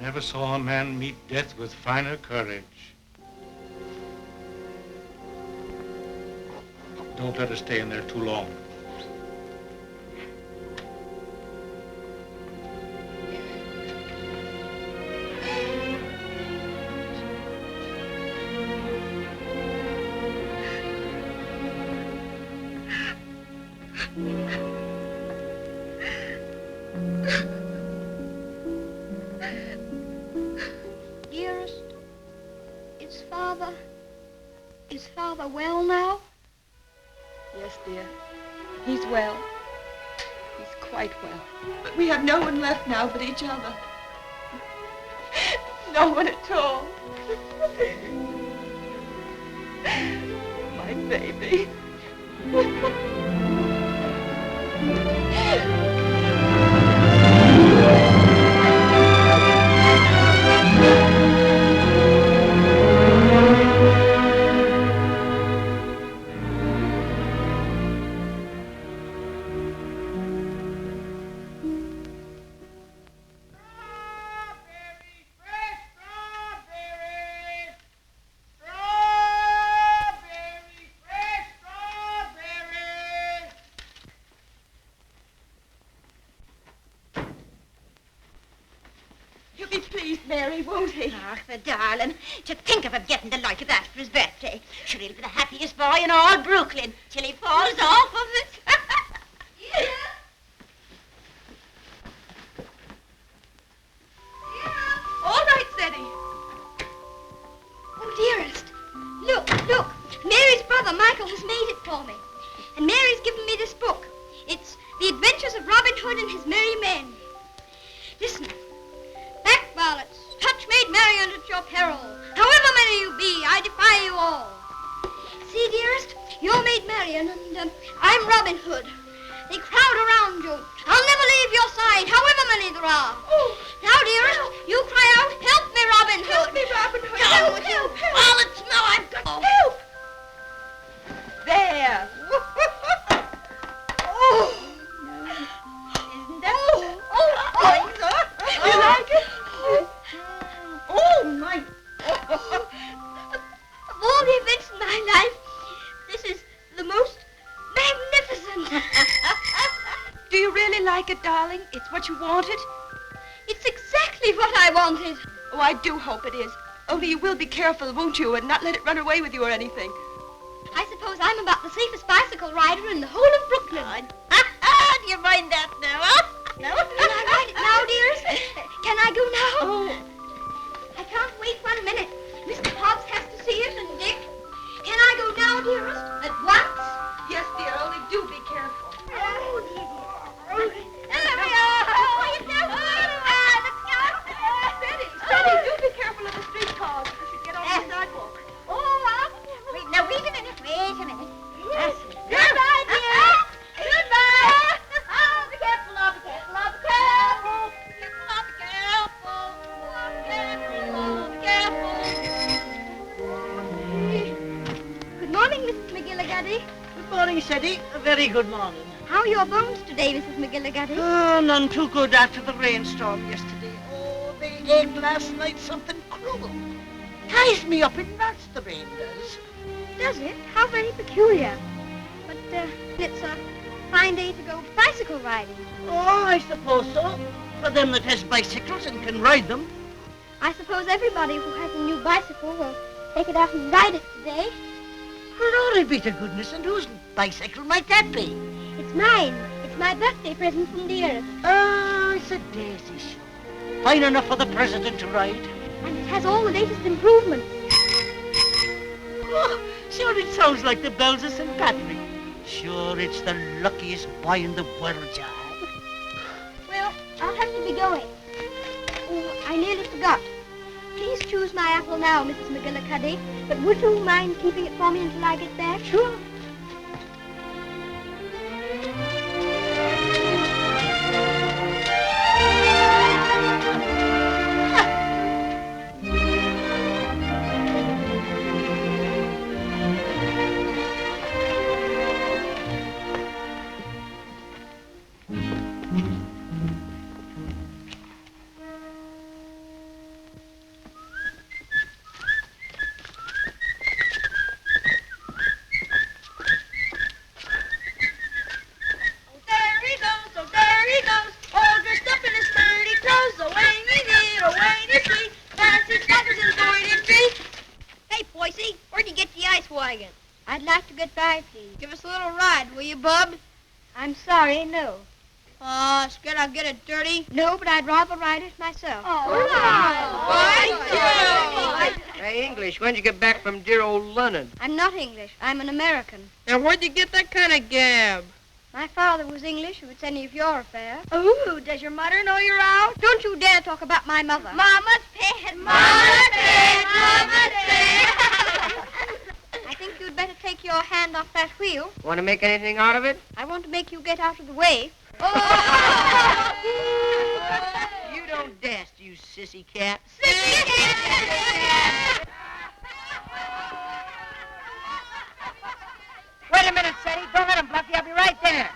Never saw a man meet death with finer courage. Don't let her stay in there too long. Is Father well now? Yes, dear. He's well. He's quite well. But we have no one left now but each other. No one at all. My baby. Won't he? Ach, the darling. To think of him getting the like of that for his birthday. Sure, he'll be the happiest boy in all Brooklyn till he falls off of it. Yeah. All right, Freddie. Oh, dearest. Look. Mary's brother, Michael, has made it for me. And Mary's given me this book. It's The Adventures of Robin Hood and His Merry Men. Listen. Back varlets. Touch Maid Marian at your peril. However many you be, I defy you all. See, dearest, you're Maid Marian, and I'm Robin Hood. They crowd around you. I'll never leave your side, however many there are. Oh. Now, dearest, you cry out, help me, Robin Hood. Help me, Robin Hood. Help. Varlets, no, I've got... Oh. Help. There. Oh. Isn't that... You like it? Oh, my... Of all the events in my life, this is the most magnificent. Do you really like it, darling? It's what you wanted? It's exactly what I wanted. Oh, I do hope it is. Only you will be careful, won't you, and not let it run away with you or anything. I suppose I'm about the safest bicycle rider in the whole of Brooklyn. Do you mind that now, huh? No? Can I ride it now, dearest? Can I go now? Oh. I can't wait 1 minute. Mr. Hobbs has to see it, and Dick. Can I go now, dearest? At once? Yes, dear, only do be careful. Oh, dear. There we are. Freddie, do be careful of the streetcars. You should get off the sidewalk. Wait a minute. Yes. Goodbye, dear. Goodbye. Oh, be careful, be careful. Good morning, Mrs. McGillicuddy. Good morning, Freddie. A very good morning. How are your bones today, Mrs. McGillicuddy? Oh, none too good after the rainstorm yesterday. Oh, they ate last night something cruel. Ties me up in knots, the rain does. Does it? How very peculiar. But it's a fine day to go bicycle riding. Oh, I suppose so. For them that has bicycles and can ride them. I suppose everybody who has a new bicycle will take it out and ride it today. Glory be to goodness, and whose bicycle might that be? It's mine. It's my birthday present from dearest. Oh, it's a daisy show. Fine enough for the president to ride. And it has all the latest improvements. Oh, sure it sounds like the bells of St. Patrick. Sure, it's the luckiest boy in the world, John. Well, I'll have to be going. Oh, I nearly forgot. Please choose my apple now, Mrs. McGillicuddy. But would you mind keeping it for me until I get back? Sure. elegant. I'd like to get by, please. Give us a little ride, will you, bub? I'm sorry, no. Oh, scared I'll get it dirty? No, but I'd rather ride it myself. Hey, English, when'd you get back from dear old London? I'm not English. I'm an American. Now, where'd you get that kind of gab? My father was English, if it's any of your affair. Oh, does your mother know you're out? Don't you dare talk about my mother. Mama's pet. Mama's pet. Mama's pet. I think you'd better take your hand off that wheel. Want to make anything out of it? I want to make you get out of the way. You don't dast, you sissy cat. Sissy cat! Wait a minute, Freddie. Don't let him bluff you. I'll be right there.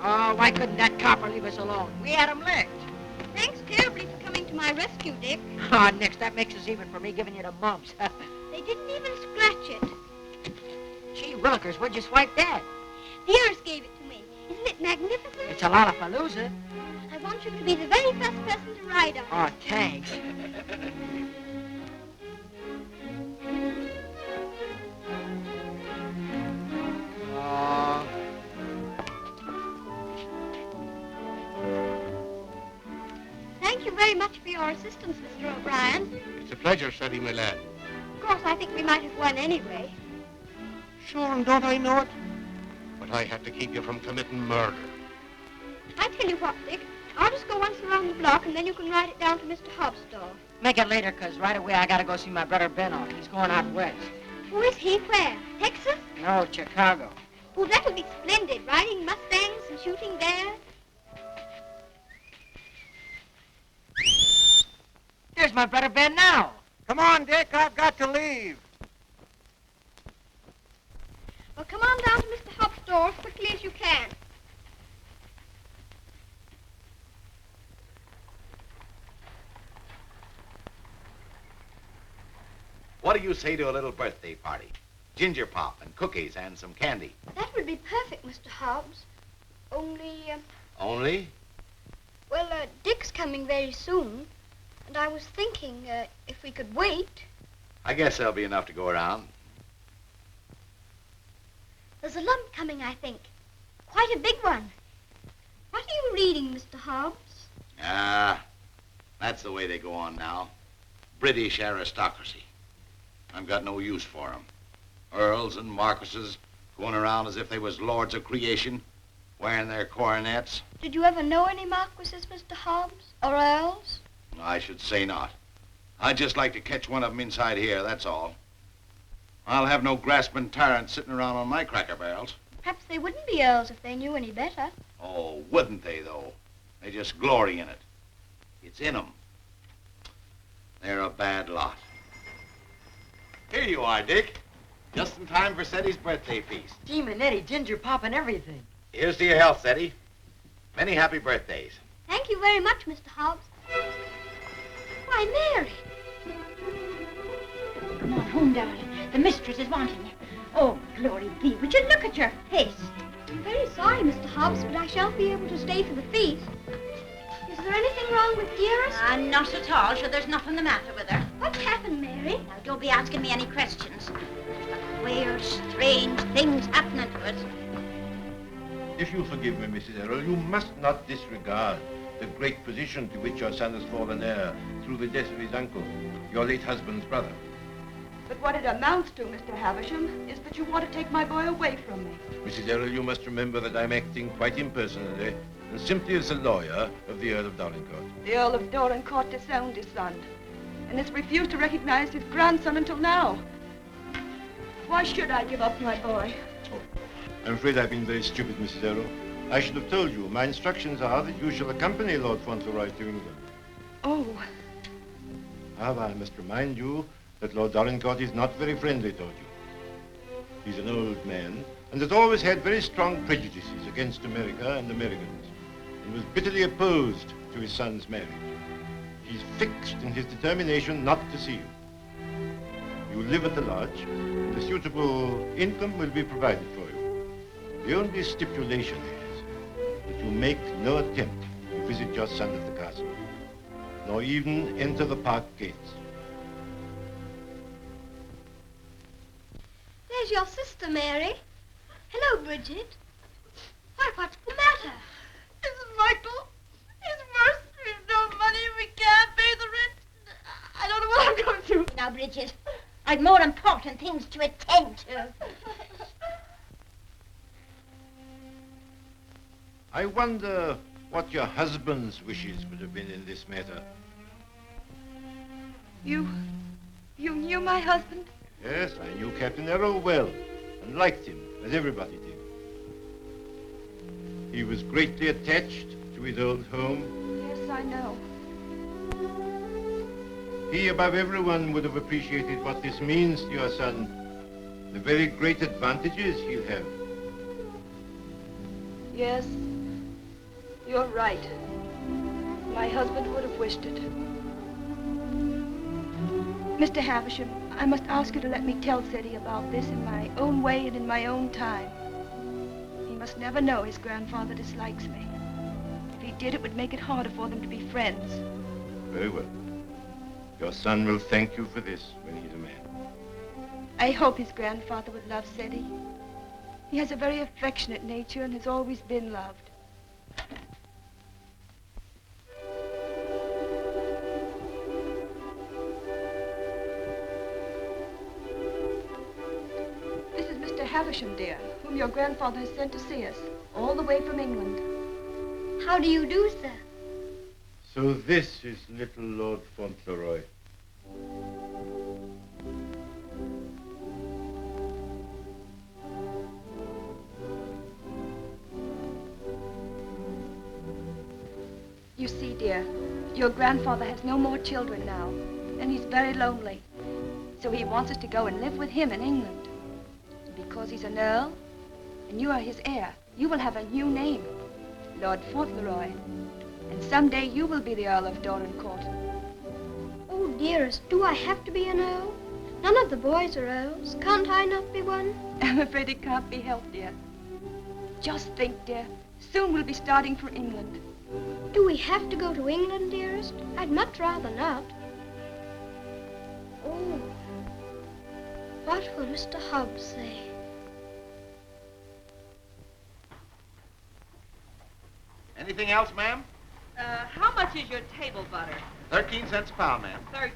Oh, why couldn't that copper leave us alone? We had him licked. Thanks terribly for coming to my rescue, Dick. Oh, Nix, that makes us even for me giving you the mumps. They didn't even scratch it. Gee, Willikers, where'd you swipe that? The heirs gave it to me. Isn't it magnificent? It's a lollapalooza. I want you to be the very first person to ride on it. Oh, thanks. Thank you very much for your assistance, Mr. O'Brien. It's a pleasure, Freddie, my lad. Of course, I think we might have won anyway. Sure, and don't I know it? But I had to keep you from committing murder. I tell you what, Dick. I'll just go once around the block, and then you can ride it down to Mr. Hobbs' store. Make it later, 'cause right away I gotta go see my brother Ben off. He's going out west. Who is he? Where? Texas? No, Chicago. Oh, that'll be splendid. Riding Mustangs and shooting bears. There's my brother Ben now. Come on, Dick, I've got to leave. Well, come on down to Mr. Hobbs' store as quickly as you can. What do you say to a little birthday party? Ginger pop and cookies and some candy. That would be perfect, Mr. Hobbs. Only, Only? well, Dick's coming very soon. And I was thinking, if we could wait. I guess there'll be enough to go around. There's a lump coming, I think. Quite a big one. What are you reading, Mr. Hobbs? That's the way they go on now. British aristocracy. I've got no use for 'em. Earls and marquises going around as if they was lords of creation, wearing their coronets. Did you ever know any marquises, Mr. Hobbs? Or earls? I should say not. I'd just like to catch one of 'em inside here, that's all. I'll have no grasping tyrants sitting around on my cracker barrels. Perhaps they wouldn't be earls if they knew any better. Oh, wouldn't they, though? They just glory in it. It's in 'em. They're a bad lot. Here you are, Dick. Just in time for Seddy's birthday feast. Gee, Manetti, ginger pop and everything. Here's to your health, Seddy. Many happy birthdays. Thank you very much, Mr. Hobbs. Why, Mary. Come on home, darling. The mistress is wanting you. Oh, glory be. Would you look at your face? I'm very sorry, Mr. Hobbs, but I shan't be able to stay for the feast. Is there anything wrong with dearest? Not at all. Sure, there's nothing the matter with her. What's happened, Mary? Now, don't be asking me any questions. Queer, strange things happening to us. If you'll forgive me, Mrs. Errol, you must not disregard the great position to which your son has fallen heir through the death of his uncle, your late husband's brother. But what it amounts to, Mr. Havisham, is that you want to take my boy away from me. Mrs. Errol, you must remember that I'm acting quite impersonally and simply as a lawyer of the Earl of Dorincourt. The Earl of Dorincourt disowned his son and has refused to recognize his grandson until now. Why should I give up my boy? Oh, I'm afraid I've been very stupid, Mrs. Errol. I should have told you. My instructions are that you shall accompany Lord Fauntleroy to England. Oh. However, I must remind you that Lord Dorincourt is not very friendly toward you. He's an old man and has always had very strong prejudices against America and Americans and was bitterly opposed to his son's marriage. He's fixed in his determination not to see you. You live at the lodge, and a suitable income will be provided for you. The only stipulation is that you make no attempt to visit your son at the castle, nor even enter the park gates. There's your sister, Mary. Hello, Bridget. Why, what's the matter? Mrs. Michael, it's worse. We've no money. We can't pay the rent. I don't know what I'm going to do. Now, Bridget, I've more important things to attend to. I wonder what your husband's wishes would have been in this matter. You knew my husband? Yes, I knew Captain Errol well and liked him, as everybody did. He was greatly attached to his old home. Yes, I know. He, above everyone, would have appreciated what this means to your son, the very great advantages he'll have. Yes, you're right. My husband would have wished it. Mr. Havisham, I must ask you to let me tell Freddie about this in my own way and in my own time. He must never know his grandfather dislikes me. If he did, it would make it harder for them to be friends. Very well. Your son will thank you for this when he's a man. I hope his grandfather would love Freddie. He has a very affectionate nature and has always been loved. This is Mr. Havisham, dear, whom your grandfather has sent to see us, all the way from England. How do you do, sir? So this is little Lord Fauntleroy. You see, dear, your grandfather has no more children now, and he's very lonely. So he wants us to go and live with him in England. Because he's an earl, and you are his heir, you will have a new name, Lord Fauntleroy. And someday you will be the Earl of Dorincourt. Oh, dearest, do I have to be an earl? None of the boys are earls. Can't I not be one? I'm afraid it can't be helped, dear. Just think, dear, soon we'll be starting for England. Do we have to go to England, dearest? I'd much rather not. Oh, what will Mr. Hobbs say? Anything else, ma'am? How much is your table butter? 13 cents a pound, ma'am. 13.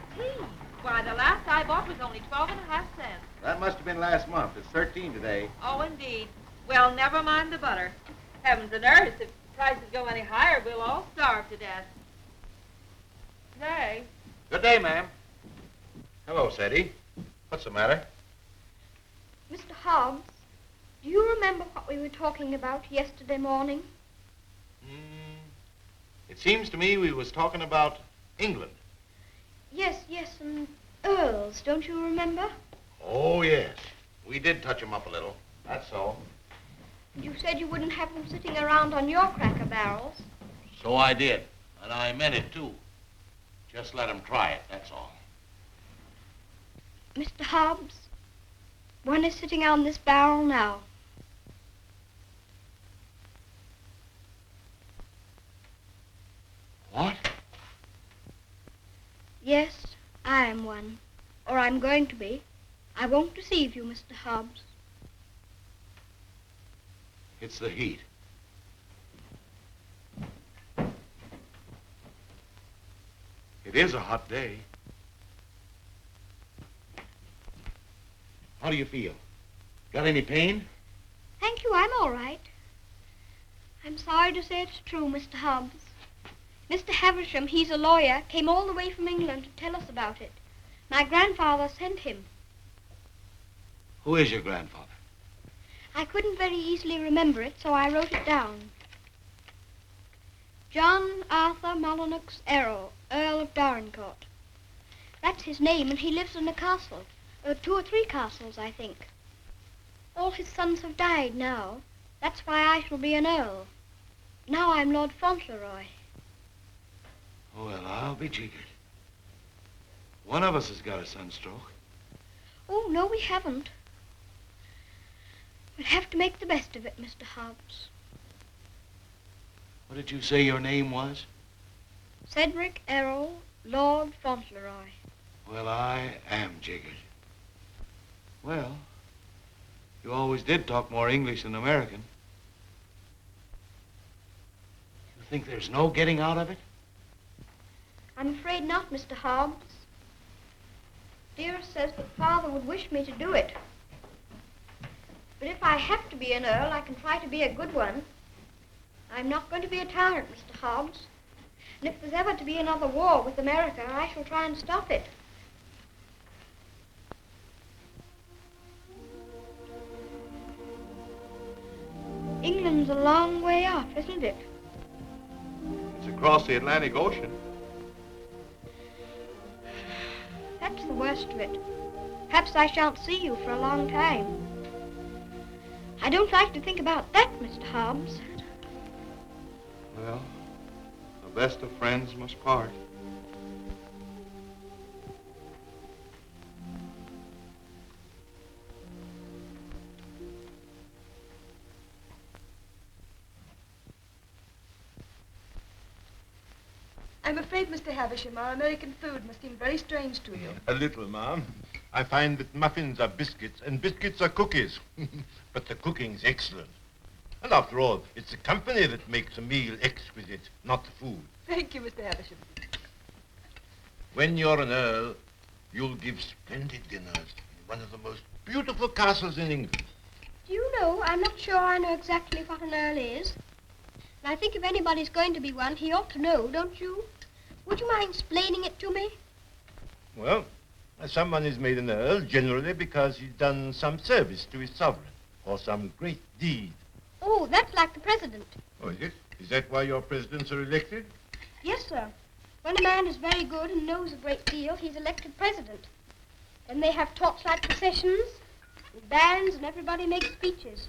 Why, the last I bought was only 12.5 cents. That must have been last month. It's 13 today. Oh, indeed. Well, never mind the butter. Heavens and earth, if prices go any higher, we'll all starve to death. Nay. Good day, ma'am. Hello, Sadie. What's the matter? Mr. Hobbs, do you remember what we were talking about yesterday morning? It seems to me we was talking about England. Yes, and earls, don't you remember? Oh, yes. We did touch 'em up a little. That's so. You said you wouldn't have them sitting around on your cracker barrels. So I did. And I meant it, too. Just let 'em try it, that's all. Mr. Hobbs, one is sitting on this barrel now. What? Yes, I am one. Or I'm going to be. I won't deceive you, Mr. Hobbs. It's the heat. It is a hot day. How do you feel? Got any pain? Thank you, I'm all right. I'm sorry to say it's true, Mr. Hobbs. Mr. Havisham, he's a lawyer, came all the way from England to tell us about it. My grandfather sent him. Who is your grandfather? I couldn't very easily remember it, so I wrote it down. John Arthur Molyneux Errol, Earl of Dorincourt. That's his name, and he lives in a castle. 2 or 3 castles, I think. All his sons have died now. That's why I shall be an earl. Now I'm Lord Fauntleroy. Well, I'll be jiggered. One of us has got a sunstroke. Oh, no, we haven't. We'll have to make the best of it, Mr. Hobbs. What did you say your name was? Cedric Errol, Lord Fauntleroy. Well, I am jiggered. Well, you always did talk more English than American. You think there's no getting out of it? I'm afraid not, Mr. Hobbs. Dearest says that Father would wish me to do it. But if I have to be an earl, I can try to be a good one. I'm not going to be a tyrant, Mr. Hobbs. And if there's ever to be another war with America, I shall try and stop it. England's a long way off, isn't it? It's across the Atlantic Ocean. That's the worst of it. Perhaps I shan't see you for a long time. I don't like to think about that, Mr. Hobbs. Well, the best of friends must part. I'm afraid, Mr. Havisham, our American food must seem very strange to you. A little, ma'am. I find that muffins are biscuits and biscuits are cookies. But the cooking's excellent. And after all, it's the company that makes a meal exquisite, not the food. Thank you, Mr. Havisham. When you're an earl, you'll give splendid dinners in one of the most beautiful castles in England. Do you know, I'm not sure I know exactly what an earl is. And I think if anybody's going to be one, he ought to know, don't you? Would you mind explaining it to me? Well, someone is made an earl generally because he's done some service to his sovereign or some great deed. Oh, that's like the president. Oh, is it? Is that why your presidents are elected? Yes, sir. When a man is very good and knows a great deal, he's elected president. Then they have torchlight processions, with bands, and everybody makes speeches.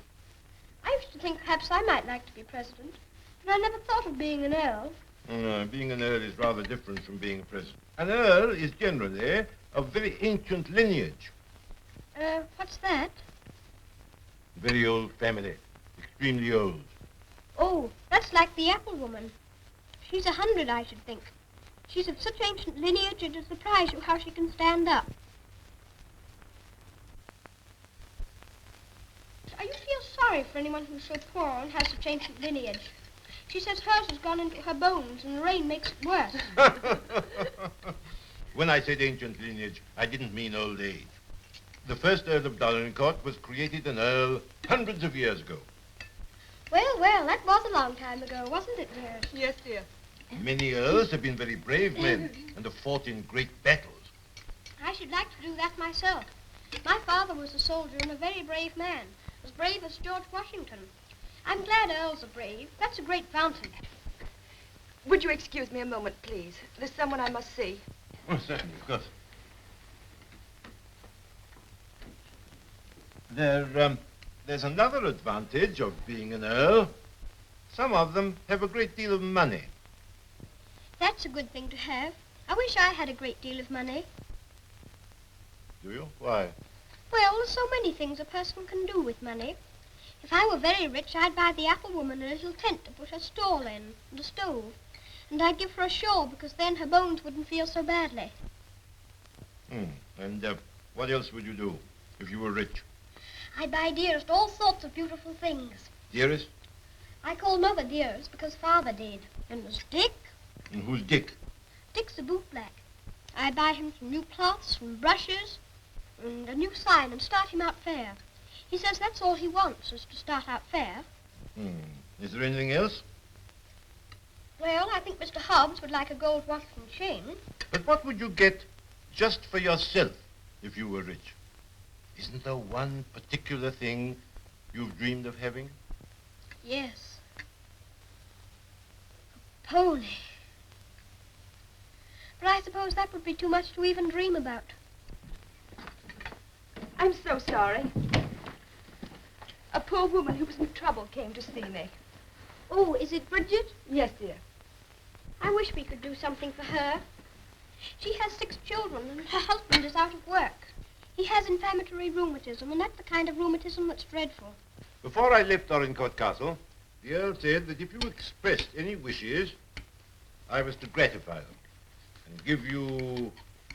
I used to think perhaps I might like to be president, but I never thought of being an earl. No, being an earl is rather different from being a president. An earl is generally of very ancient lineage. What's that? Very old family. Extremely old. Oh, that's like the apple woman. She's 100, I should think. She's of such ancient lineage, it'll surprise you how she can stand up. I used to feel sorry for anyone who's so poor and has such ancient lineage. She says hers has gone into her bones, and the rain makes it worse. When I said ancient lineage, I didn't mean old age. The first Earl of Dorincourt was created an earl hundreds of years ago. Well, that was a long time ago, wasn't it, dear? Yes, dear. Many earls have been very brave men and have fought in great battles. I should like to do that myself. My father was a soldier and a very brave man, as brave as George Washington. I'm glad earls are brave. That's a great advantage. Would you excuse me a moment, please? There's someone I must see. Oh, certainly, of course. There's another advantage of being an earl. Some of them have a great deal of money. That's a good thing to have. I wish I had a great deal of money. Do you? Why? Well, there's so many things a person can do with money. If I were very rich, I'd buy the apple woman a little tent to put her stall in, and a stove. And I'd give her a shawl, because then her bones wouldn't feel so badly. And what else would you do if you were rich? I'd buy Dearest all sorts of beautiful things. Dearest? I call Mother Dearest because Father did. And there's Dick. And who's Dick? Dick's a bootblack. I buy him some new cloths, some brushes, and a new sign and start him out fair. He says that's all he wants, is to start out fair. Is there anything else? Well, I think Mr. Hobbs would like a gold watch and chain. But what would you get just for yourself if you were rich? Isn't there one particular thing you've dreamed of having? Yes. A pony. But I suppose that would be too much to even dream about. I'm so sorry. A poor woman who was in trouble came to see me. Oh, is it Bridget? Yes, dear. I wish we could do something for her. She has 6 children, and her husband is out of work. He has inflammatory rheumatism, and that's the kind of rheumatism that's dreadful. Before I left Dorincourt Castle, the Earl said that if you expressed any wishes, I was to gratify them and give you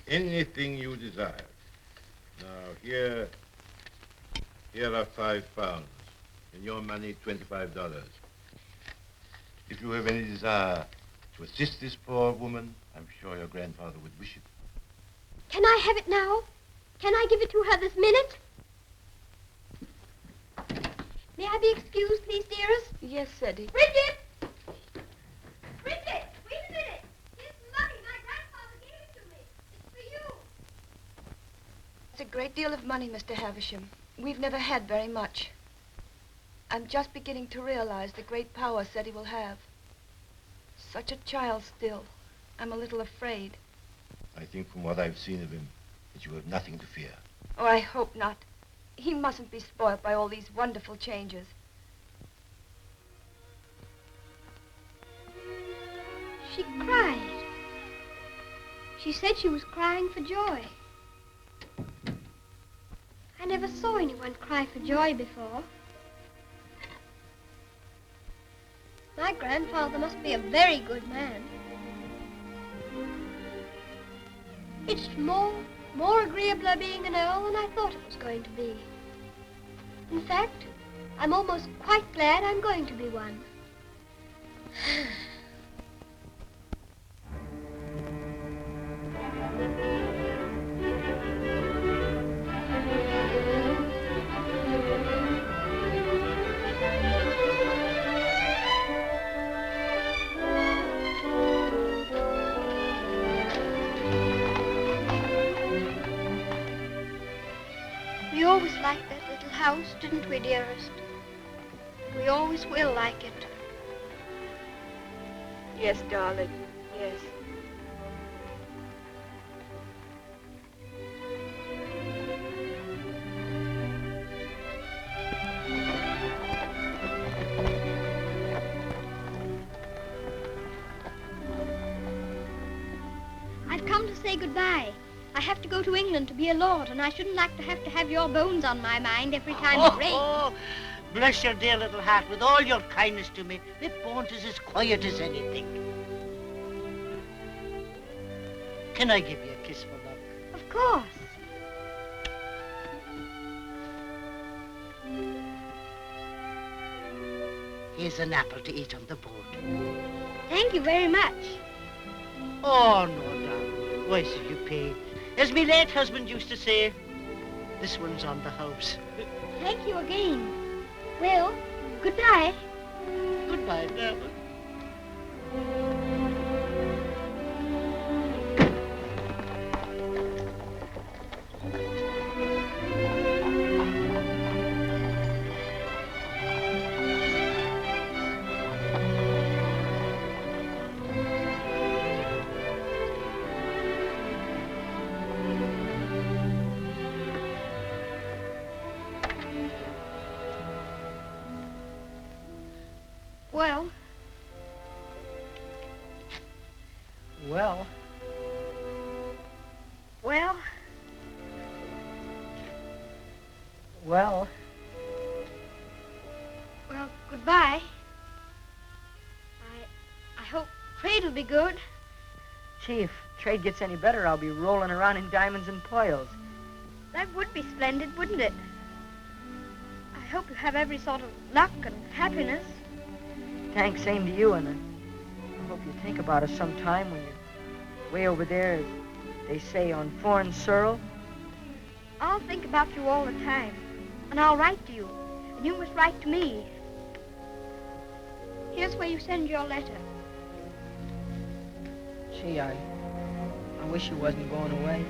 anything you desired. Now, here are £5, and your money, $25. If you have any desire to assist this poor woman, I'm sure your grandfather would wish it. Can I have it now? Can I give it to her this minute? May I be excused, please, dearest? Yes, Freddie. Bridget! Bridget, wait a minute. Here's the money. My grandfather gave it to me. It's for you. It's a great deal of money, Mr. Havisham. We've never had very much. I'm just beginning to realize the great power Freddie will have. Such a child still. I'm a little afraid. I think from what I've seen of him, that you have nothing to fear. Oh, I hope not. He mustn't be spoiled by all these wonderful changes. She cried. She said she was crying for joy. I never saw anyone cry for joy before. My grandfather must be a very good man. It's more agreeable being an earl than I thought it was going to be. In fact, I'm almost quite glad I'm going to be one. We always liked that little house, didn't we, dearest? We always will like it. Yes, darling. Yes. I've come to say goodbye. I have to go to England to be a lord, and I shouldn't like to have your bones on my mind every time it rains. Oh, bless your dear little heart. With all your kindness to me, my bones is as quiet as anything. Can I give you a kiss for luck? Of course. Here's an apple to eat on the board. Thank you very much. Oh, no, darling. Why should you pay? As me late husband used to say, this one's on the house. Thank you again. Well, goodbye. Goodbye, darling. Well, Well, well, well, well, goodbye. I hope trade'll be good. Gee, if trade gets any better, I'll be rolling around in diamonds and pearls. That would be splendid, wouldn't it? I hope you have every sort of luck and happiness. Thanks, same to you, and I hope you think about us sometime when you're way over there, as they say, on foreign soil. I'll think about you all the time. And I'll write to you. And you must write to me. Here's where you send your letter. Gee, I wish you wasn't going away.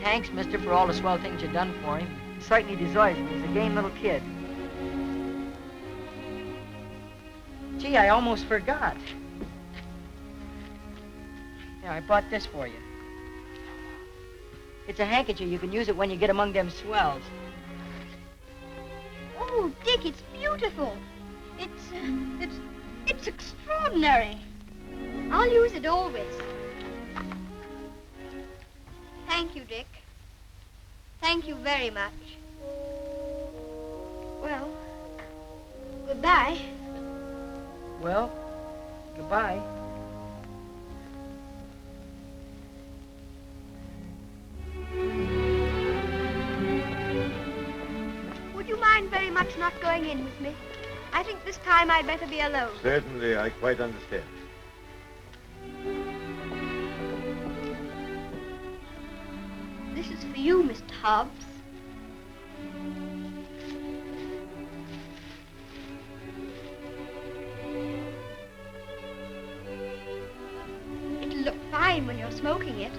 Thanks, mister, for all the swell things you've done for him. He certainly deserves it. He's a game little kid. Gee, I almost forgot. Yeah, I bought this for you. It's a handkerchief. You can use it when you get among them swells. Oh, Dick, it's beautiful. It's extraordinary. I'll use it always. Thank you, Dick. Thank you very much. Well, goodbye. Well, goodbye. Would you mind very much not going in with me? I think this time I'd better be alone. Certainly, I quite understand. This is for you, Mr. Hobbs. It'll look fine when you're smoking it.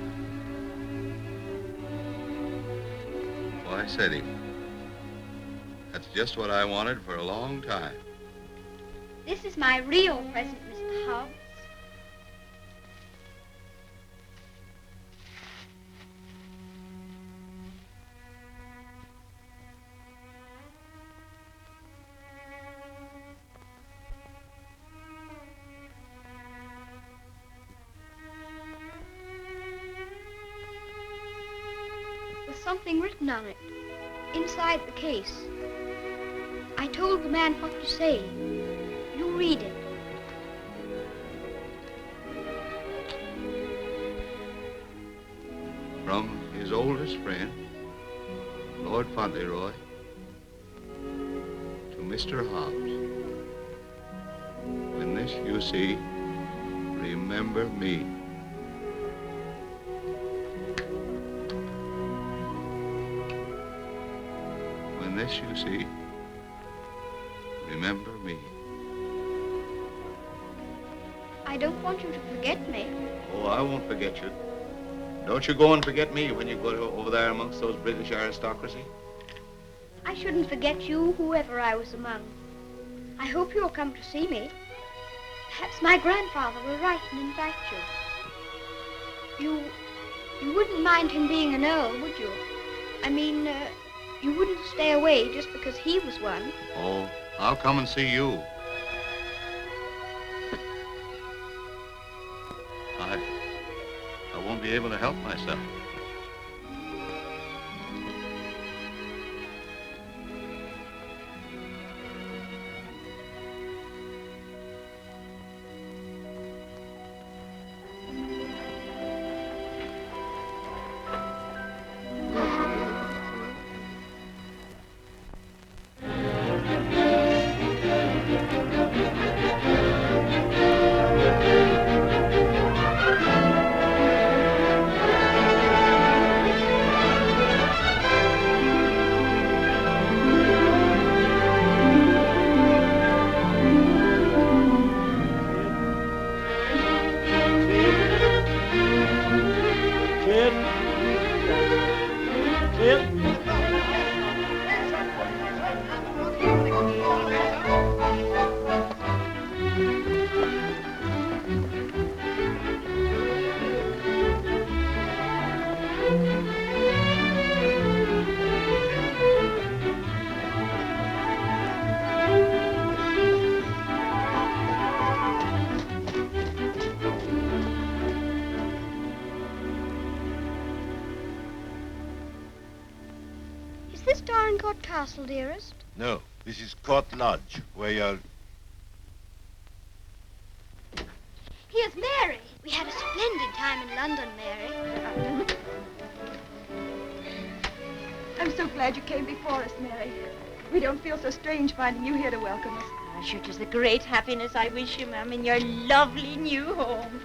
Why, Sadie, that's just what I wanted for a long time. This is my real present, Mr. Hobbs. There's something written on it, inside the case. I told the man what to say. You read it. From his oldest friend, Lord Fauntleroy, to Mr. Hobbs. When this you see, remember me. When this you see, remember me. I don't want you to forget me. Oh, I won't forget you. Don't you go and forget me when you go over there amongst those British aristocracy. I shouldn't forget you, whoever I was among. I hope you'll come to see me. Perhaps my grandfather will write and invite you. You wouldn't mind him being an earl, would you? I mean, you wouldn't stay away just because he was one. Oh, I'll come and see you. I won't be able to help myself. Castle, dearest? No, this is Court Lodge, where you're... Here's Mary. We had a splendid time in London, Mary. I'm so glad you came before us, Mary. We don't feel so strange finding you here to welcome us. Oh, sure, 'tis the great happiness I wish you, ma'am, in your lovely new home.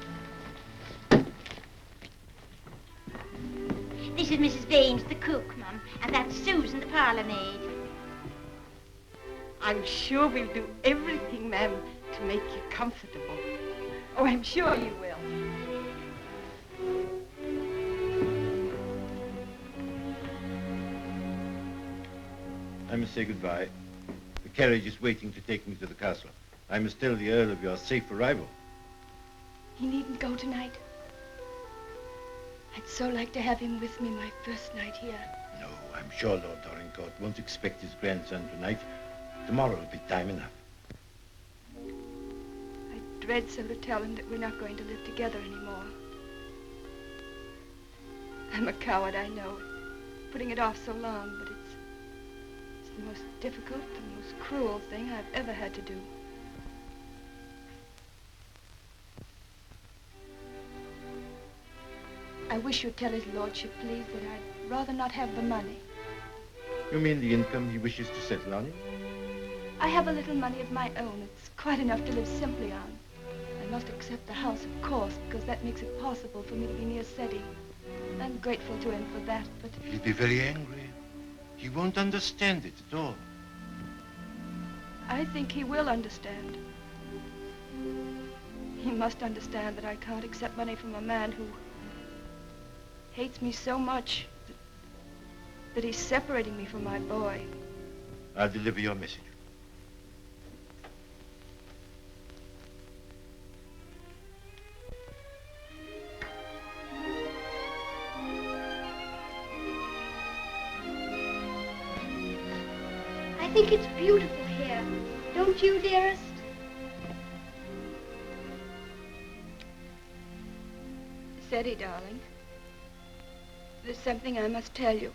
This is Mrs. Baines, the cook, Mum, and that's Susan, the parlour maid. I'm sure we'll do everything, ma'am, to make you comfortable. Oh, I'm sure you will. I must say goodbye. The carriage is waiting to take me to the castle. I must tell the Earl of your safe arrival. He needn't go tonight. I'd so like to have him with me my first night here. No, I'm sure Lord Dorincourt won't expect his grandson tonight. Tomorrow will be time enough. I dread so to tell him that we're not going to live together anymore. I'm a coward, I know, putting it off so long, but it's the most difficult, the most cruel thing I've ever had to do. I wish you'd tell his lordship, please, that I'd rather not have the money. You mean the income he wishes to settle on you? I have a little money of my own. It's quite enough to live simply on. I must accept the house, of course, because that makes it possible for me to be near Freddie. I'm grateful to him for that, but... He'll be very angry. He won't understand it at all. I think he will understand. He must understand that I can't accept money from a man who hates me so much that he's separating me from my boy. I'll deliver your message. I think it's beautiful here. Don't you, dearest? Freddie, darling, there's something I must tell you.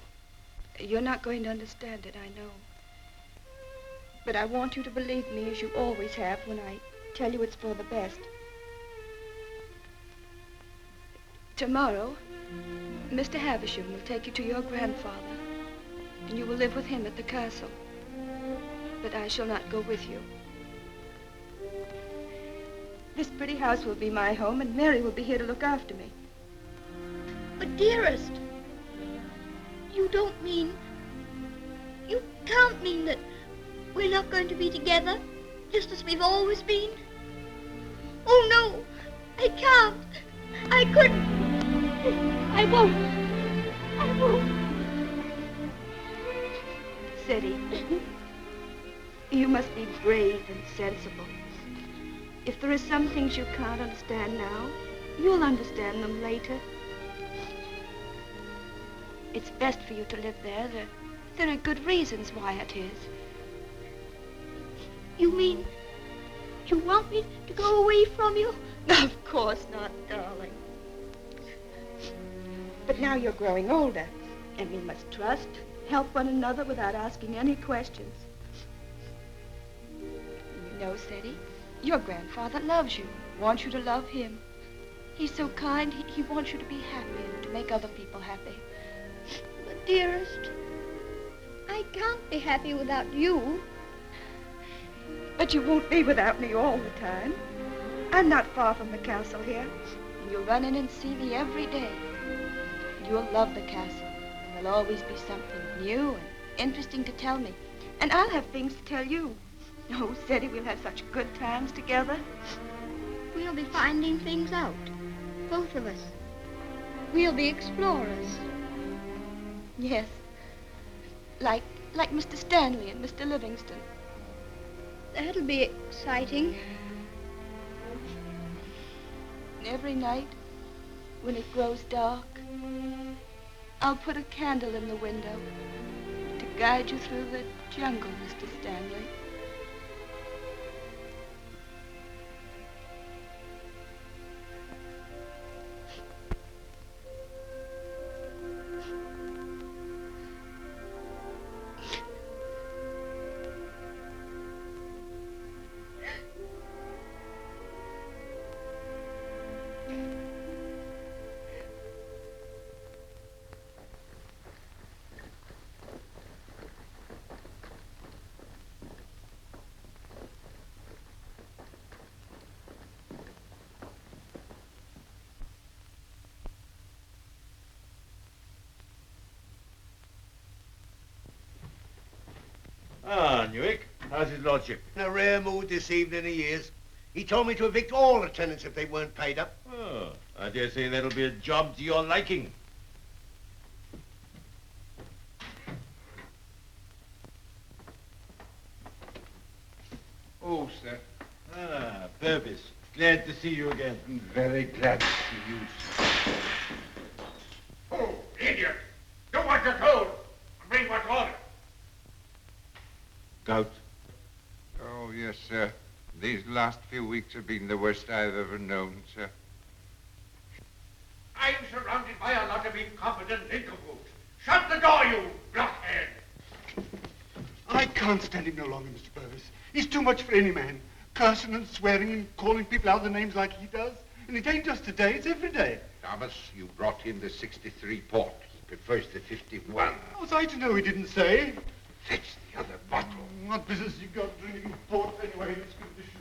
You're not going to understand it, I know. But I want you to believe me, as you always have, when I tell you it's for the best. Tomorrow, Mr. Havisham will take you to your grandfather, and you will live with him at the castle. But I shall not go with you. This pretty house will be my home, and Mary will be here to look after me. But dearest, you don't mean... You can't mean that we're not going to be together, just as we've always been. Oh, no, I can't. I couldn't. I won't. I won't. Freddie, you must be brave and sensible. If there are some things you can't understand now, you'll understand them later. It's best for you to live there. There are good reasons why it is. You mean you want me to go away from you? Of course not, darling. But now you're growing older, and we must trust, help one another without asking any questions. You know, Freddie, your grandfather loves you, wants you to love him. He's so kind, he wants you to be happy and to make other people happy. But dearest, I can't be happy without you. But you won't be without me all the time. I'm not far from the castle here, and you'll run in and see me every day. You'll love the castle, and there'll always be something new and interesting to tell me. And I'll have things to tell you. Oh, Freddie, we'll have such good times together. We'll be finding things out, both of us. We'll be explorers. Yes, like Mr. Stanley and Mr. Livingston. That'll be exciting. And every night, when it grows dark, I'll put a candle in the window to guide you through the jungle, Mr. Stanley. Newick. How's his lordship? In a rare mood this evening he is. He told me to evict all the tenants if they weren't paid up. Oh, I dare say that'll be a job to your liking. Oh, sir. Ah, Purvis. Glad to see you again. I'm very glad to see you, sir. Oh, idiot! Do what you're told. Bring what's ordered. Gout. Oh, yes, sir. These last few weeks have been the worst I've ever known, sir. I'm surrounded by a lot of incompetent nincompoops. Shut the door, you blockhead! I can't stand him no longer, Mr. Purvis. He's too much for any man. Cursing and swearing and calling people out their names like he does. And it ain't just today, it's every day. Thomas, you brought him the 63 port. He prefers the 51. How was I to know he didn't say? Fetch the other bottle. What business you got drinking port anyway in this condition?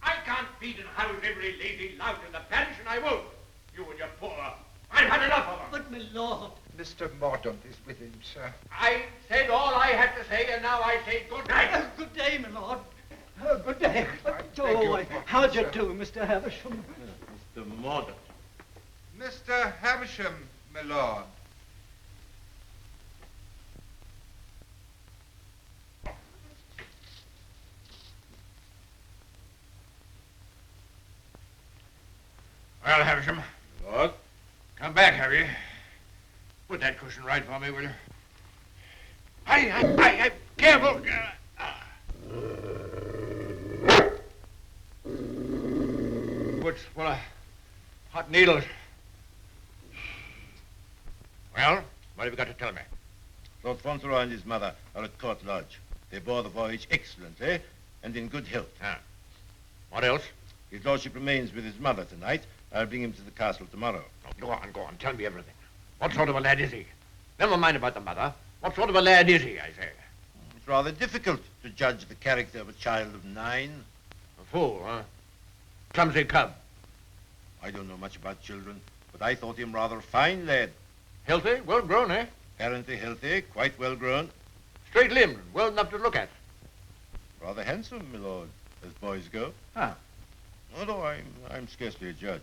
I can't feed and house every lazy lout in the parish, and I won't. You and your poor. I've had enough of them. But, my lord. Mr. Mordaunt is with him, sir. I said all I had to say, and now I say good night. Good day, my lord. Good day. beg your How'd you pardon, do, Mr. Havisham? Mr. Mordaunt. Mr. Havisham, my lord. Well, Havisham, Lord? come back, have you? Put that cushion right for me, will you? Hey, careful! What's full of hot needles? Well, what have you got to tell me? Lord Fauntleroy and his mother are at Court Lodge. They bore the voyage excellently and in good health. Ah. What else? His lordship remains with his mother tonight. I'll bring him to the castle tomorrow. Oh, go on. Tell me everything. What sort of a lad is he? Never mind about the mother. What sort of a lad is he, I say? It's rather difficult to judge the character of a child of 9. A fool, huh? Clumsy cub. I don't know much about children, but I thought him rather a fine lad. Healthy, well grown, eh? Apparently healthy, quite well grown. Straight-limbed, well enough to look at. Rather handsome, my lord, as boys go. Ah. Although I'm scarcely a judge.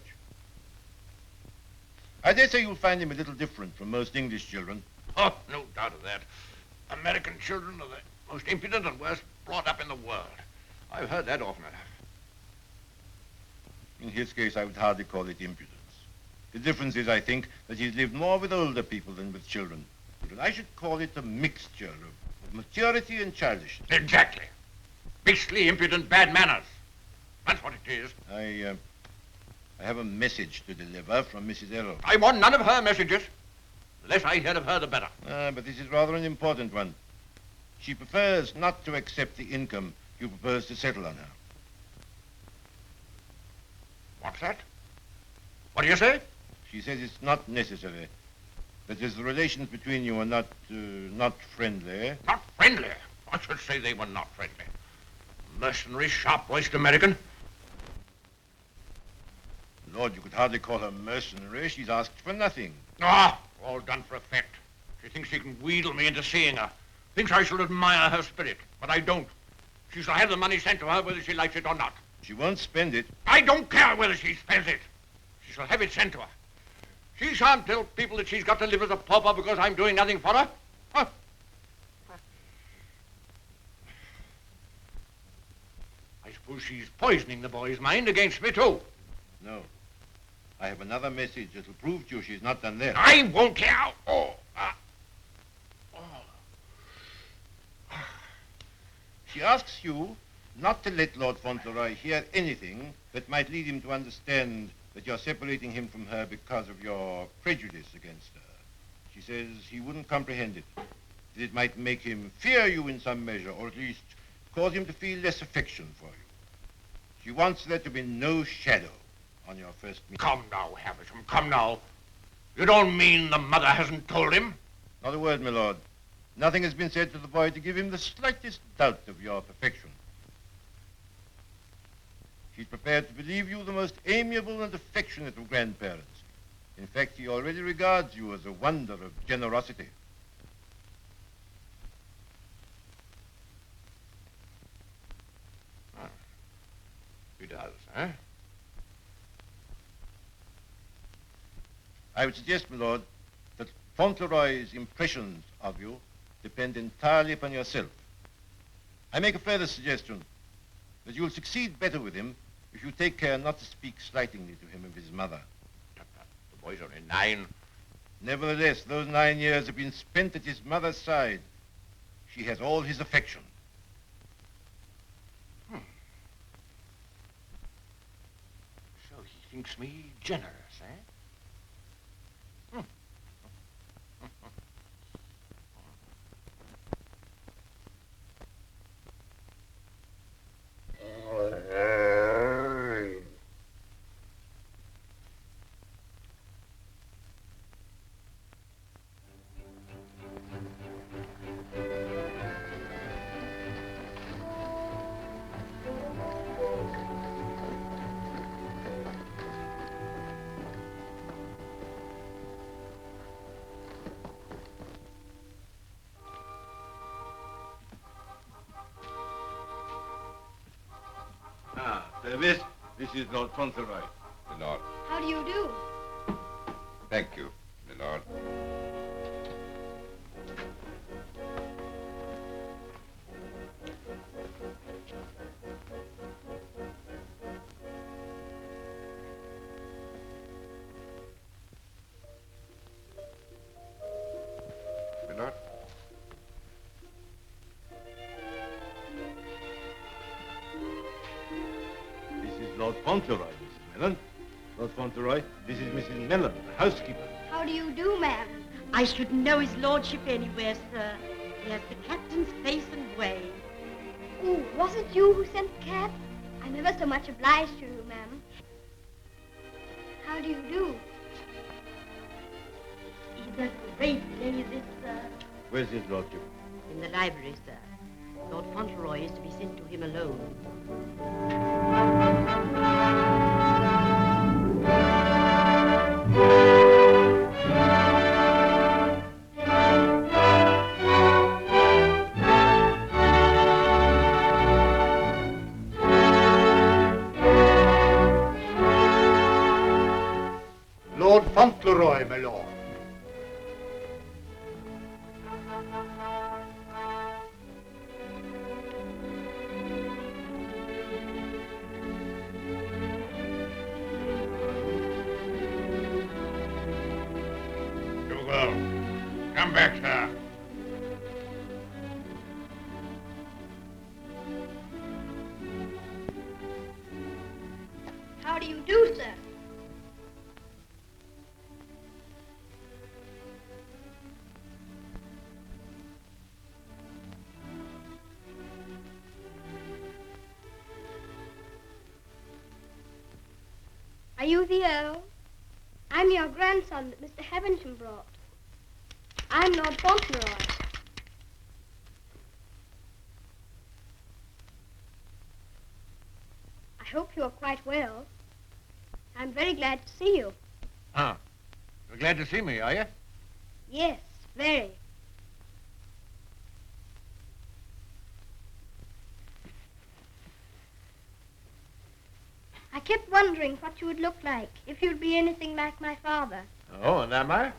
I dare say you'll find him a little different from most English children. Oh, no doubt of that. American children are the most impudent and worst brought up in the world. I've heard that often enough. In his case, I would hardly call it impudence. The difference is, I think, that he's lived more with older people than with children. But I should call it a mixture of maturity and childishness. Exactly. Beastly, impudent, bad manners. That's what it is. I have a message to deliver from Mrs. Errol. I want none of her messages. The less I hear of her, the better. But this is rather an important one. She prefers not to accept the income you propose to settle on her. What's that? What do you say? She says it's not necessary. That is, the relations between you are not friendly. Not friendly? I should say they were not friendly. Mercenary, sharp-voiced American. Lord, you could hardly call her mercenary. She's asked for nothing. Ah, all done for effect. She thinks she can wheedle me into seeing her. Thinks I shall admire her spirit, but I don't. She shall have the money sent to her whether she likes it or not. She won't spend it. I don't care whether she spends it. She shall have it sent to her. She shan't tell people that she's got to live as a pauper because I'm doing nothing for her. Huh? I suppose she's poisoning the boy's mind against me, too. No. I have another message that'll prove to you she's not done there. I won't care. She asks you not to let Lord Fauntleroy hear anything that might lead him to understand that you're separating him from her because of your prejudice against her. She says he wouldn't comprehend it, that it might make him fear you in some measure, or at least cause him to feel less affection for you. She wants there to be no shadow on your first meeting. Come now, Havisham, come now. You don't mean the mother hasn't told him? Not a word, my lord. Nothing has been said to the boy to give him the slightest doubt of your perfection. She's prepared to believe you the most amiable and affectionate of grandparents. In fact, he already regards you as a wonder of generosity. does, eh? I would suggest, my lord, that Fauntleroy's impressions of you depend entirely upon yourself. I make a further suggestion, that you'll succeed better with him if you take care not to speak slightingly to him of his mother. The boy's only 9. Nevertheless, those 9 years have been spent at his mother's side. She has all his affection. So he thinks me generous, eh? This is Lord Fauntleroy. My lord. How do you do? Thank you, my lord. My lord. Lord Fauntleroy, Mrs. Mellon. Lord Fauntleroy, this is Mrs. Mellon, the housekeeper. How do you do, ma'am? I shouldn't know his lordship anywhere, sir. He has the captain's face and way. Oh, was it you who sent the cab? I'm ever so much obliged to you, ma'am. How do you do? He's a great day, this, sir. Where's his lordship? In the library, sir. Lord Fauntleroy is to be sent to him alone. Lord Fauntleroy, my lord. Come back, sir. How do you do, sir? Are you the Earl? I'm your grandson that Mr. Havisham brought. I'm Lord Fauntleroy. I hope you are quite well. I'm very glad to see you. Ah, you're glad to see me, are you? Yes, very. I kept wondering what you would look like if you'd be anything like my father. Oh, and am I?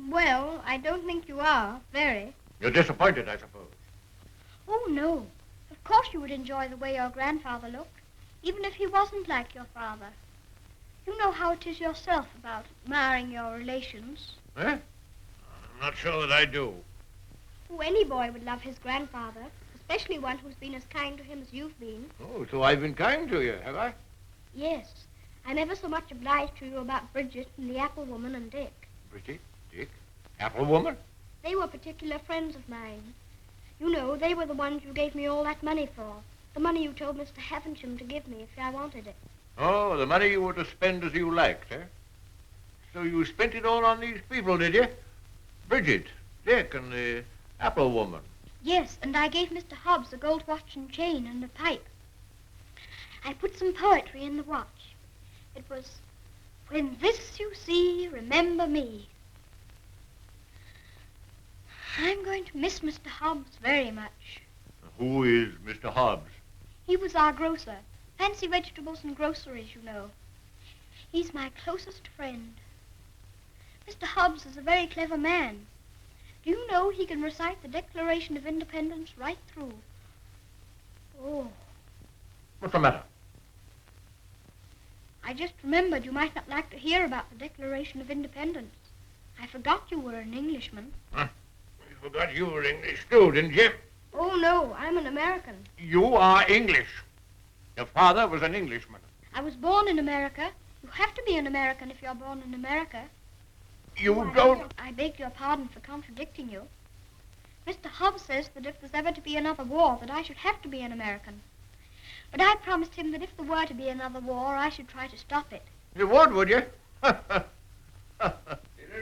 Well, I don't think you are, very. You're disappointed, I suppose. Oh, no. Of course you would enjoy the way your grandfather looked, even if he wasn't like your father. You know how it is yourself about admiring your relations. Eh? I'm not sure that I do. Oh, any boy would love his grandfather, especially one who's been as kind to him as you've been. Oh, so I've been kind to you, have I? Yes. I'm ever so much obliged to you about Bridget and the apple woman and Dick. Bridget, Dick, apple woman? They were particular friends of mine. You know, they were the ones you gave me all that money for. The money you told Mr. Havisham to give me if I wanted it. Oh, the money you were to spend as you liked, eh? So you spent it all on these people, did you? Bridget, Dick, and the apple woman. Yes, and I gave Mr. Hobbs a gold watch and chain and a pipe. I put some poetry in the watch. It was, "When this you see, remember me." I'm going to miss Mr. Hobbs very much. Who is Mr. Hobbs? He was our grocer, fancy vegetables and groceries, you know. He's my closest friend. Mr. Hobbs is a very clever man. Do you know he can recite the Declaration of Independence right through? Oh. What's the matter? I just remembered you might not like to hear about the Declaration of Independence. I forgot you were an Englishman. Huh? You forgot you were English too, didn't you? Oh, no, I'm an American. You are English. Your father was an Englishman. I was born in America. You have to be an American if you're born in America. You don't... I beg your pardon for contradicting you. Mr. Hobbs says that if there's ever to be another war, that I should have to be an American. But I promised him that if there were to be another war, I should try to stop it. You would you? Dinner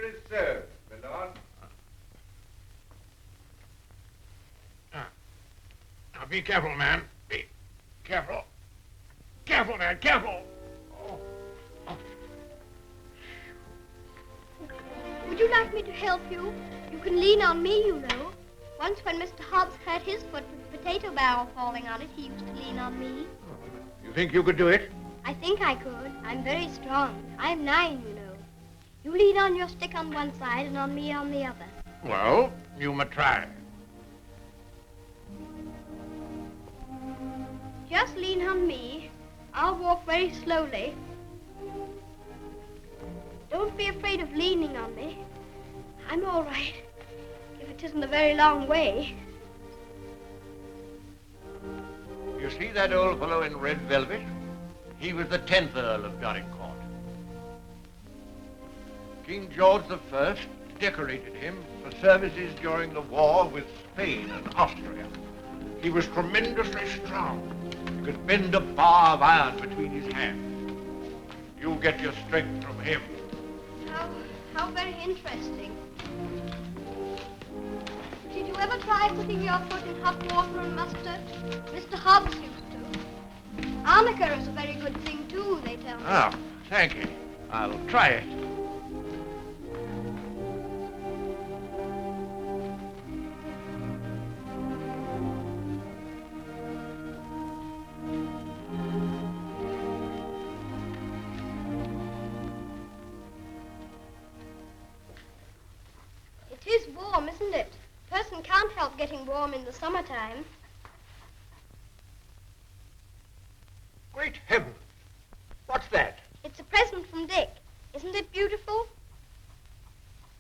is served, my lord. Now, be careful, man. Be careful. Careful, man, careful. Oh. Would you like me to help you? You can lean on me, you know. Once when Mr. Hobbs hurt his foot with a potato barrel falling on it, he used to lean on me. You think you could do it? I think I could. I'm very strong. I'm 9, you know. You lean on your stick on one side and on me on the other. Well, you may try. Just lean on me. I'll walk very slowly. Don't be afraid of leaning on me. I'm all right, if it isn't a very long way. You see that old fellow in red velvet? He was the 10th Earl of Dorincourt. King George I decorated him for services during the war with Spain and Austria. He was tremendously strong. He could bend a bar of iron between his hands. You get your strength from him. How very interesting. Did you ever try putting your foot in hot water and mustard? Mr. Hobbs used to. Arnica is a very good thing, too, they tell me. Ah, thank you. I'll try it. It is warm, isn't it? A person can't help getting warm in the summertime. Great heavens! What's that? It's a present from Dick. Isn't it beautiful?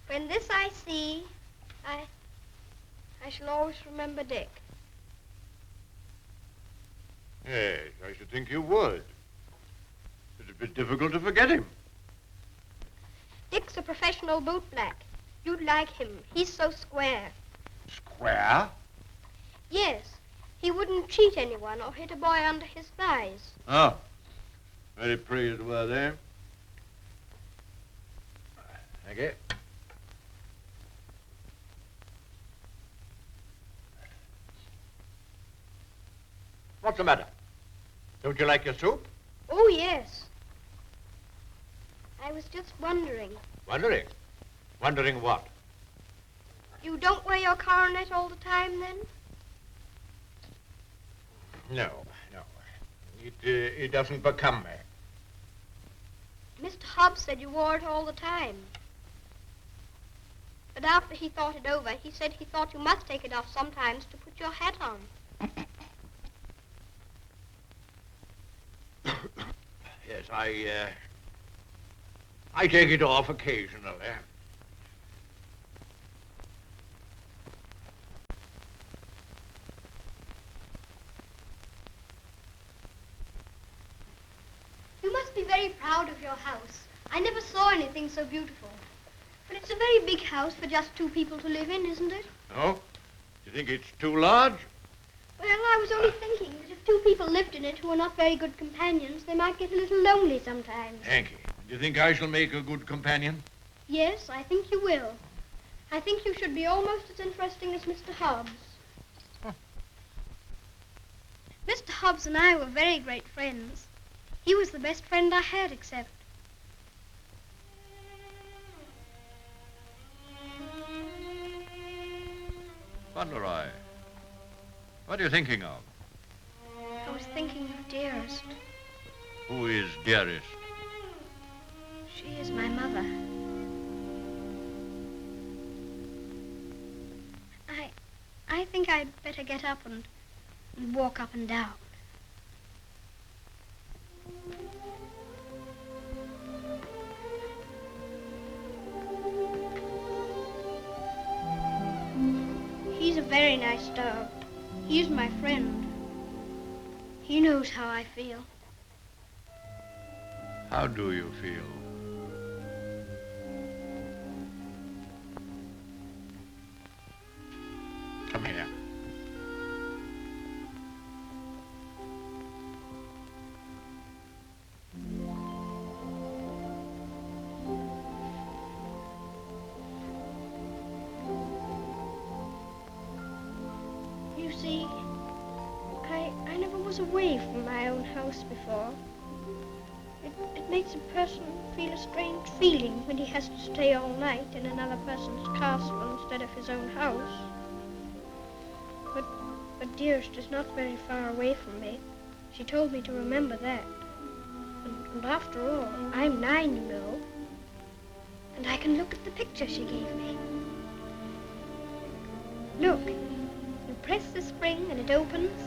When this I see, I shall always remember Dick. Yes, I should think you would. It'd be difficult to forget him. Dick's a professional bootblack. You'd like him. He's so square. Square? Yes. He wouldn't cheat anyone or hit a boy under his thighs. Oh. Very pleased with there. Thank you. What's the matter? Don't you like your soup? Oh, yes. I was just wondering. Wondering? Wondering what? You don't wear your coronet all the time, then? No. It doesn't become me. Mr. Hobbs said you wore it all the time. But after he thought it over, he said he thought you must take it off sometimes to put your hat on. Yes, I take it off occasionally. You must be very proud of your house. I never saw anything so beautiful. But it's a very big house for just 2 people to live in, isn't it? No? Do you think it's too large? Well, I was only thinking that if 2 people lived in it who were not very good companions, they might get a little lonely sometimes. Thank you. Do you think I shall make a good companion? Yes, I think you will. I think you should be almost as interesting as Mr. Hobbs. Huh. Mr. Hobbs and I were very great friends. He was the best friend I had, except... Fauntleroy, what are you thinking of? Oh, was thinking of Dearest. Who is Dearest? She is my mother. I think I'd better get up and walk up and down. He's a very nice dog. He's my friend. He knows how I feel. How do you feel? Come here. You see, I never was away from my own house before. It makes a person feel a strange feeling when he has to stay all night in another person's castle instead of his own house. But Dearest is not very far away from me. She told me to remember that. And after all, I'm 9, you know. And I can look at the picture she gave me. Look, you press the spring and it opens,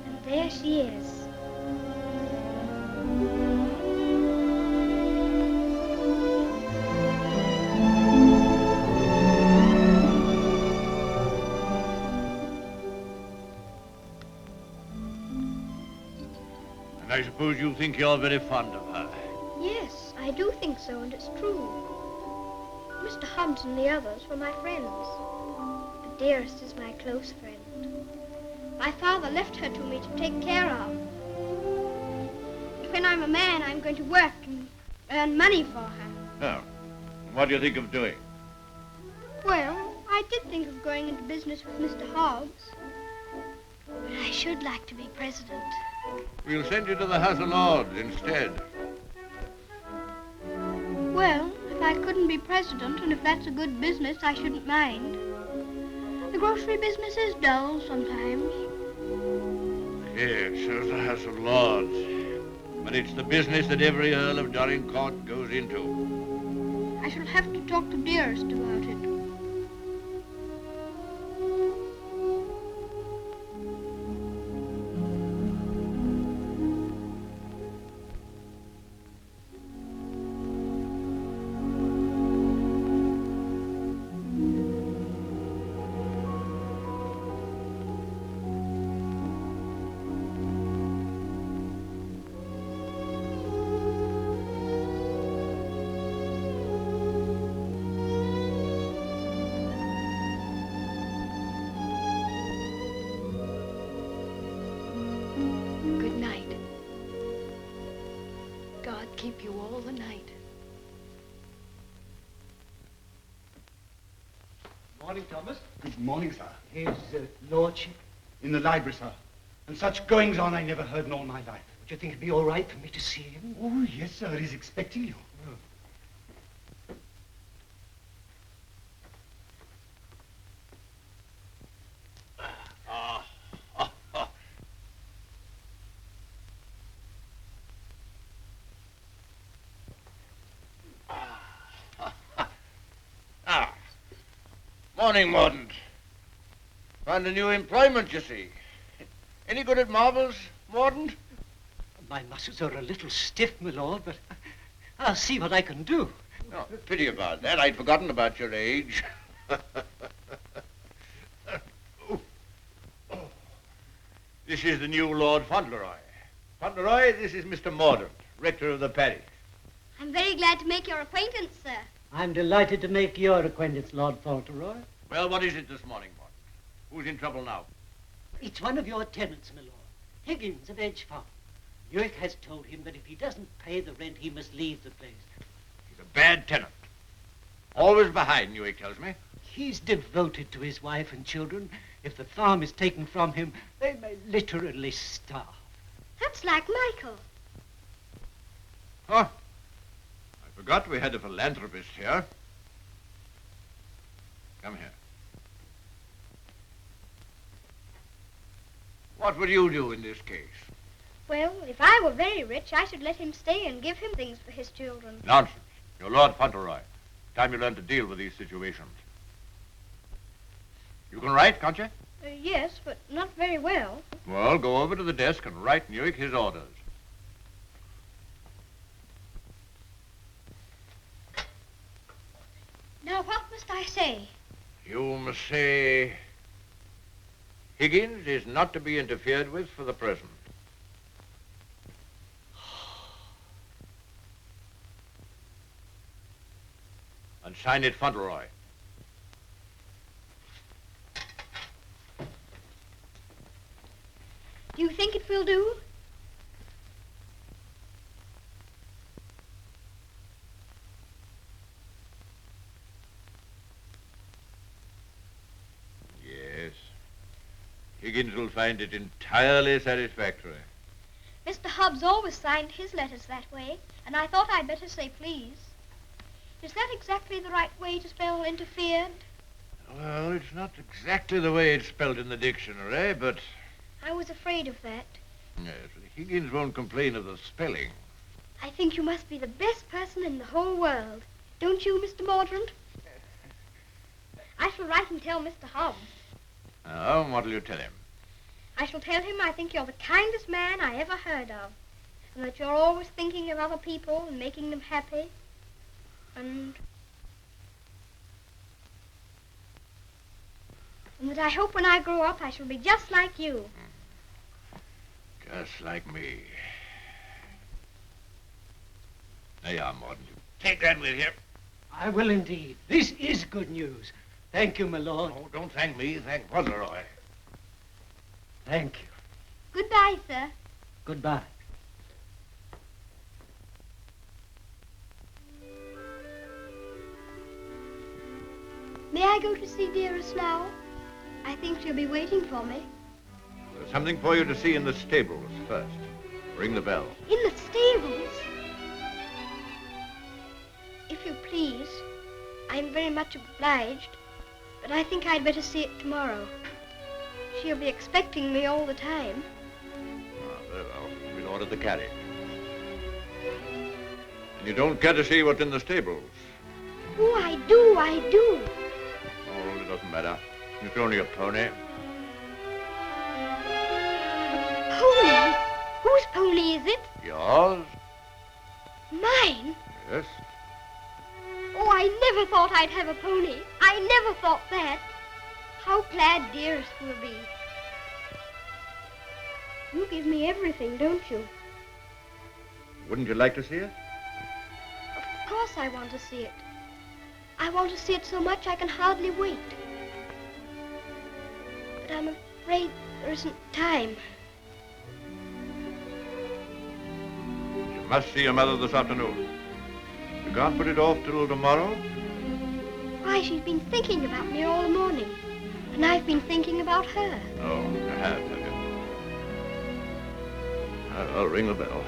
and there she is. I suppose you think you're very fond of her. Yes, I do think so, and it's true. Mr. Hobbs and the others were my friends. But Dearest is my close friend. My father left her to me to take care of. When I'm a man, I'm going to work and earn money for her. Oh, what do you think of doing? Well, I did think of going into business with Mr. Hobbs. But I should like to be president. We'll send you to the House of Lords instead. Well, if I couldn't be president, and if that's a good business, I shouldn't mind. The grocery business is dull sometimes. Yes, so's the House of Lords. But it's the business that every Earl of Dorincourt goes into. I shall have to talk to Dearest about it. Keep you all the night. Morning, Thomas. Good morning, sir. His lordship? In the library, sir. And such goings on I never heard in all my life. Would you think it'd be all right for me to see him? Oh, yes, sir. He's expecting you. Morning, Mordaunt. Found a new employment, you see. Any good at marbles, Mordaunt? My muscles are a little stiff, my lord, but I'll see what I can do. Oh, pity about that. I'd forgotten about your age. This is the new Lord Fauntleroy. Fauntleroy, this is Mr. Mordaunt, rector of the parish. I'm very glad to make your acquaintance, sir. I'm delighted to make your acquaintance, Lord Fauntleroy. Well, what is it this morning, Mordaunt? Who's in trouble now? It's one of your tenants, my lord. Higgins of Edge Farm. Newick has told him that if he doesn't pay the rent, he must leave the place. He's a bad tenant. Always behind, Newick tells me. He's devoted to his wife and children. If the farm is taken from him, they may literally starve. That's like Michael. Huh? I forgot we had a philanthropist here. Come here. What would you do in this case? Well, if I were very rich, I should let him stay and give him things for his children. Nonsense. You're Lord Fauntleroy. Time you learn to deal with these situations. You can write, can't you? Yes, but not very well. Well, go over to the desk and write Newick his orders. Now, what must I say? You must say, Higgins is not to be interfered with for the present. And sign it Fauntleroy. Do you think it will do? Yes. Higgins will find it entirely satisfactory. Mr. Hobbs always signed his letters that way, and I thought I'd better say please. Is that exactly the right way to spell interfered? Well, it's not exactly the way it's spelled in the dictionary, but... I was afraid of that. Yes, Higgins won't complain of the spelling. I think you must be the best person in the whole world. Don't you, Mr. Mordaunt? I shall write and tell Mr. Hobbs. Oh, what'll you tell him? I shall tell him I think you're the kindest man I ever heard of, and that you're always thinking of other people and making them happy, and that I hope when I grow up I shall be just like you. Just like me. There you are, Mordaunt. Take that with you. I will indeed. This is good news. Thank you, my lord. Oh, don't thank me. Thank Fauntleroy. Thank you. Goodbye, sir. Goodbye. May I go to see Dearest now? I think she'll be waiting for me. There's something for you to see in the stables first. Ring the bell. In the stables? If you please, I'm very much obliged, but I think I'd better see it tomorrow. She'll be expecting me all the time. Very well. We'll order the carriage. And you don't care to see what's in the stables? Oh, I do, I do. Oh, it doesn't matter. It's only a pony. Pony? Whose pony is it? Yours? Mine? Yes. Oh, I never thought I'd have a pony. I never thought that. How glad Dearest will be. You give me everything, don't you? Wouldn't you like to see it? Of course I want to see it. I want to see it so much I can hardly wait. But I'm afraid there isn't time. You must see your mother this afternoon. You can't put it off till tomorrow? Why, she's been thinking about me all the morning. And I've been thinking about her. Oh, you have you? I'll ring the bell.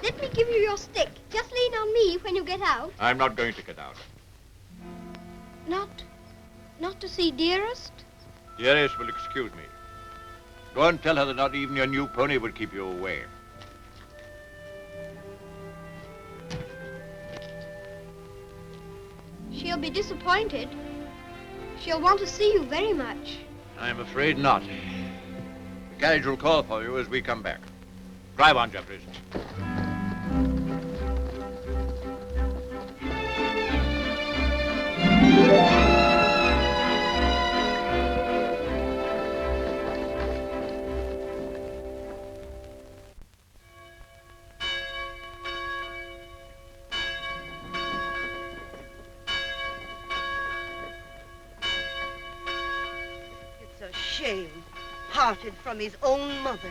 Let me give you your stick. Just lean on me when you get out. I'm not going to get out. Not to see Dearest? Dearest will excuse me. Go and tell her that not even your new pony would keep you away. She'll be disappointed. She'll want to see you very much. I'm afraid not. The carriage will call for you as we come back. Drive on, Jeffries. It's a shame. Parted from his own mother.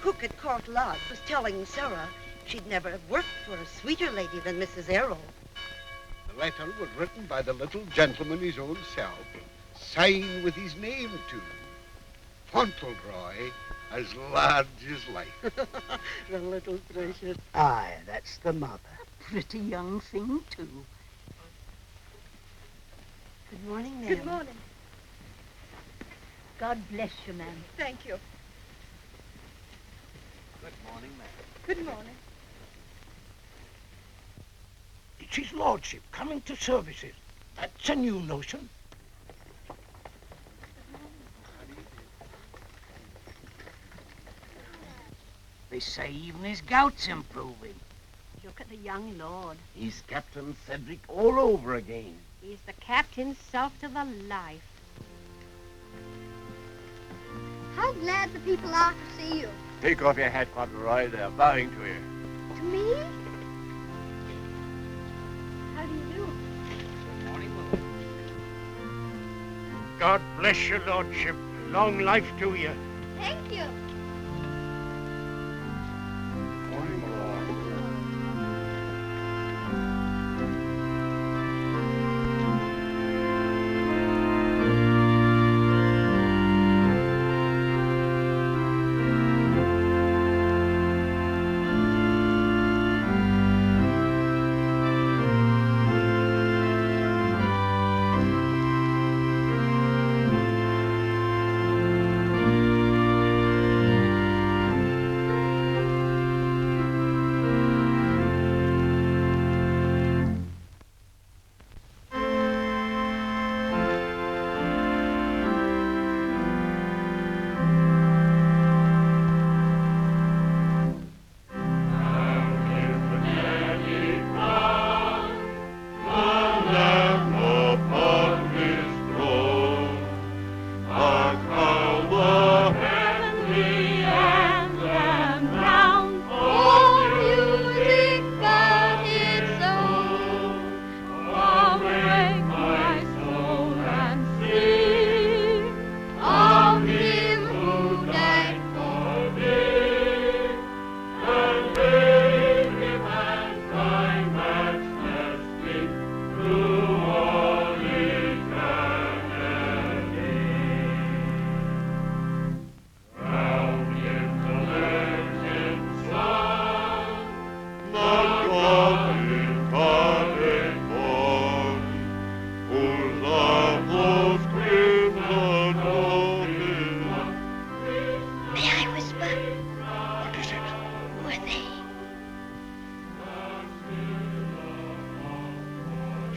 Cook at Court Lodge was telling Sarah she'd never have worked for a sweeter lady than Mrs. Errol. The letter was written by the little gentleman his own self, signed with his name to. Fauntleroy, as large as life. The little precious. Aye, that's the mother. Pretty young thing, too. Good morning, ma'am. Good morning. God bless you, ma'am. Thank you. Good morning, ma'am. Good morning. It's his lordship coming to services. That's a new notion. They say even his gout's improving. Look at the young lord. He's Captain Cedric all over again. He's the captain's self to the life. How glad the people are to see you. Take off your hat, Fauntleroy. They're bowing to you. To me? How do you do? Good morning, Will. God bless your lordship. Long life to you. Thank you. Morning, my lord.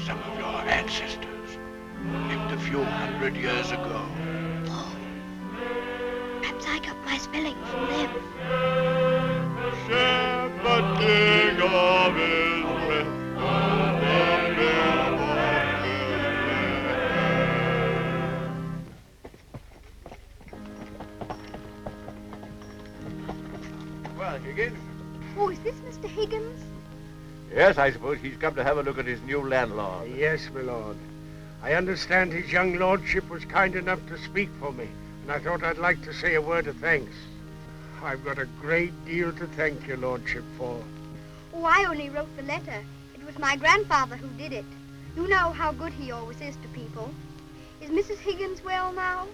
Some of your ancestors lived a few hundred years ago. Oh. Perhaps I got my spelling from them. Shepherd King of Israel, Well, Higgins? Oh, is this Mr. Higgins? Yes, I suppose he's come to have a look at his new landlord. Yes, my lord. I understand his young lordship was kind enough to speak for me, and I thought I'd like to say a word of thanks. I've got a great deal to thank your lordship for. Oh, I only wrote the letter. It was my grandfather who did it. You know how good he always is to people. Is Mrs. Higgins well now?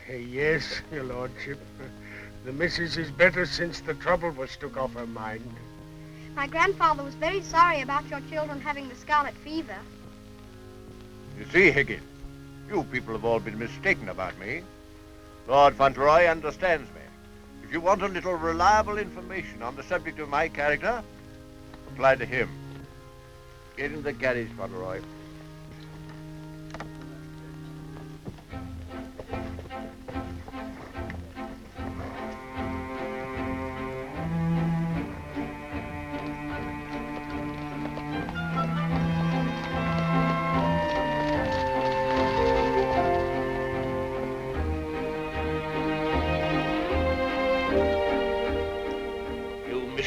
Yes, your lordship. The missus is better since the trouble was took off her mind. My grandfather was very sorry about your children having the scarlet fever. You see, Higgins, you people have all been mistaken about me. Lord Fauntleroy understands me. If you want a little reliable information on the subject of my character, apply to him. Get in the carriage, Fauntleroy.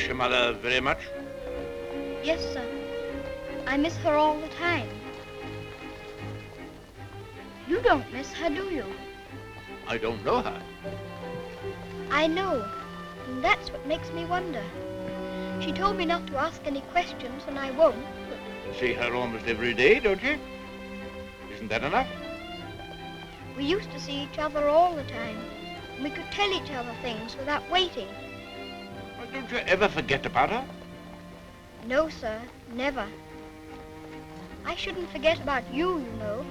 Your mother very much? Yes, sir. I miss her all the time. You don't miss her, do you? I don't know her. I know, and that's what makes me wonder. She told me not to ask any questions, and I won't, but see her almost every day, don't you? Isn't that enough? We used to see each other all the time. And we could tell each other things without waiting. Well, don't you ever forget about her? No, sir, never. I shouldn't forget about you, you know.